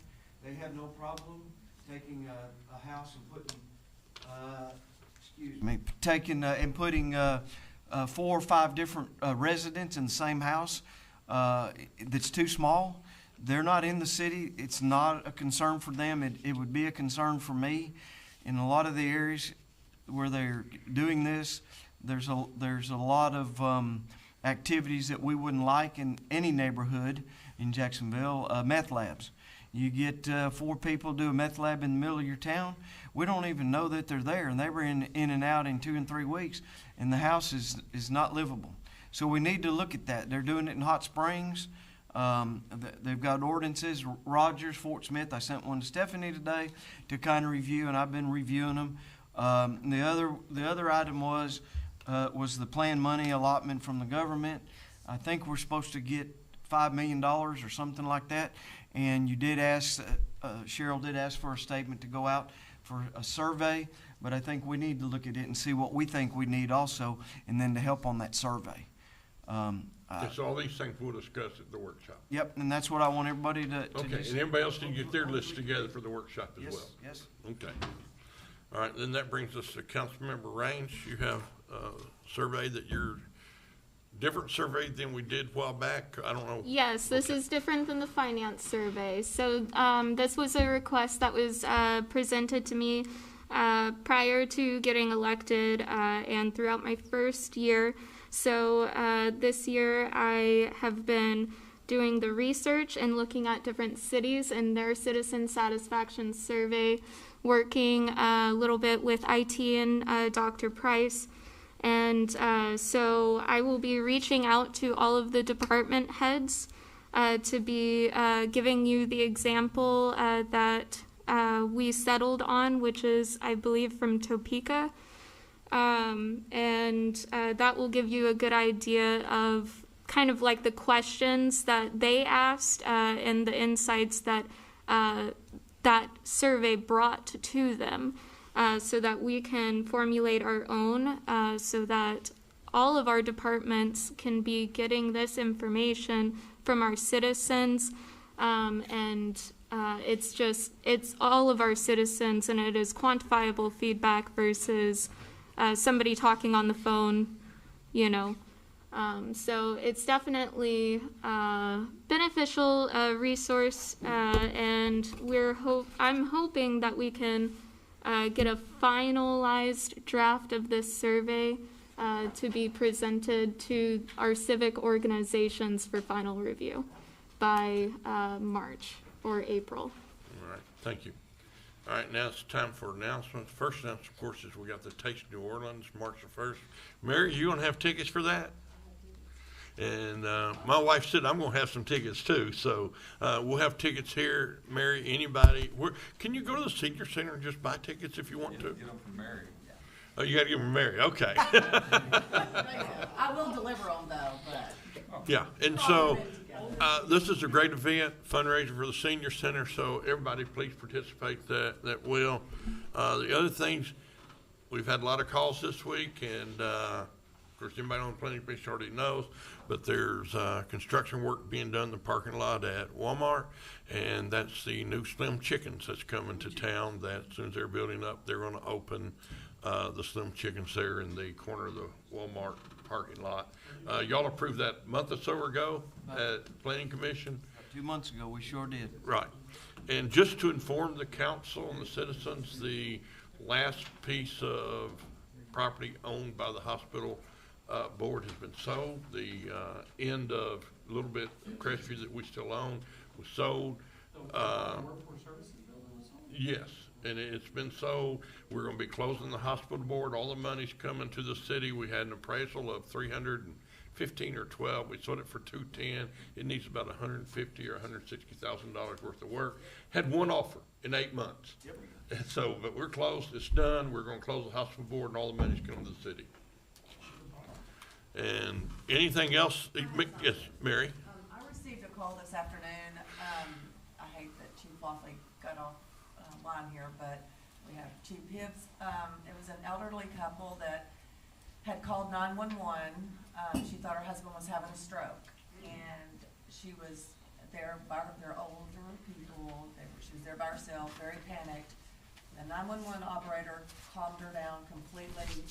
They have no problem taking a house and putting, putting 4 or 5 different residents in the same house that's too small. They're not in the city. It's not a concern for them. It would be a concern for me. In a lot of the areas where they're doing this, there's a lot of activities that we wouldn't like in any neighborhood in Jacksonville. Meth labs. You get 4 people do a meth lab in the middle of your town. We don't even know that they're there, and they were in and out in 2 and 3 weeks, and the house is not livable. So we need to look at that. They're doing it in Hot Springs. They've got ordinances, Rogers, Fort Smith. I sent one to Stephanie today to kind of review, and I've been reviewing them. The other item was the planned money allotment from the government. I think we're supposed to get $5 million or something like that. And you did ask, Cheryl did ask for a statement to go out for a survey, but I think we need to look at it and see what we think we need also, and then to help on that survey. It's all these things we'll discuss at the workshop. Yep, and that's what I want everybody to Okay, do. and everybody else can get their list together for the workshop as well? Yes. Okay. All right, then that brings us to Councilmember Raines. You have a survey that you're, different survey than we did a while back? I don't know. Yes, this is different than the finance survey. So this was a request that was presented to me prior to getting elected and throughout my first year. So this year I have been doing the research and looking at different cities and their citizen satisfaction survey, working a little bit with IT and Dr. Price. And so I will be reaching out to all of the department heads to be giving you the example that we settled on, which is, I believe, from Topeka. And that will give you a good idea of kind of like the questions that they asked and the insights that that survey brought to them. So that we can formulate our own, so that all of our departments can be getting this information from our citizens. And it's all of our citizens, and it is quantifiable feedback versus somebody talking on the phone, you know. So it's definitely a beneficial resource, and I'm hoping that we can get a finalized draft of this survey to be presented to our civic organizations for final review by March or April. All right, thank you. All right, now it's time for announcements. First announcement, of course, is we got the Taste New Orleans, March the 1st. Mary, you gonna have tickets for that? And my wife said I'm going to have some tickets too, so we'll have tickets here. Mary, anybody, can you go to the senior center and just buy tickets if you want to? Get them from Mary. Oh, you got to give them Mary. Okay. I will deliver them though, but. Yeah, and so this is a great event, fundraiser for the senior center. So everybody, please participate. That will. The other things, we've had a lot of calls this week, and of course, anybody on the planning commission already knows, but there's construction work being done in the parking lot at Walmart, and that's the new Slim Chickens that's coming to town. That as soon as they're building up, they're going to open the Slim Chickens there in the corner of the Walmart parking lot. Y'all approved that a month or so ago at planning commission? 2 months ago, we sure did. Right. And just to inform the council and the citizens, the last piece of property owned by the hospital board has been sold. The end of a little bit of Crestview that we still own was sold. Workforce Services building was sold? Yes, and it's been sold. We're going to be closing the hospital board. All the money's coming to the city. We had an appraisal of 315 or 12. We sold it for 210. It needs about $150,000 or $160,000 worth of work. Had one offer in 8 months. Yep. And so, but we're closed. It's done. We're going to close the hospital board, and all the money's coming to the city. And anything else? Yes, Mary? I received a call this afternoon. I hate that Chief Lawley got off line here, but we have Chief Hibbs. It was an elderly couple that had called 911. She thought her husband was having a stroke, and she was there by they're older people. She was there by herself, very panicked. The 911 operator calmed her down completely.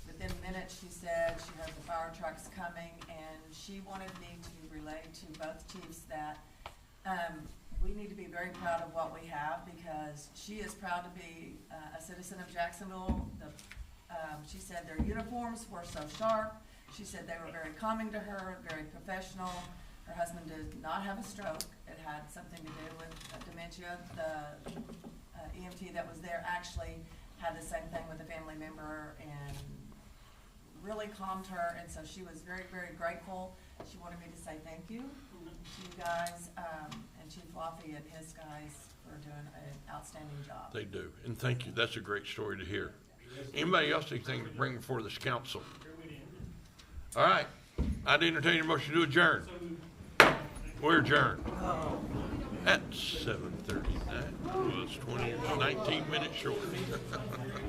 Within minutes, she said she heard the fire trucks coming, and she wanted me to relay to both chiefs that We need to be very proud of what we have because she is proud to be a citizen of Jacksonville. She said their uniforms were so sharp. She said they were very calming to her, very professional. Her husband did not have a stroke. It had something to do with dementia. The EMT that was there actually had the same thing with a family member and really calmed her. And so she was very, very grateful. She wanted me to say thank you to you guys, and Chief Laffey and his guys for doing an outstanding job. They do, and thank you. That's a great story to hear. Anybody else anything to bring before this council? All right, I'd entertain a motion to adjourn. We're adjourned at 7:39. Well, it's 19 minutes short.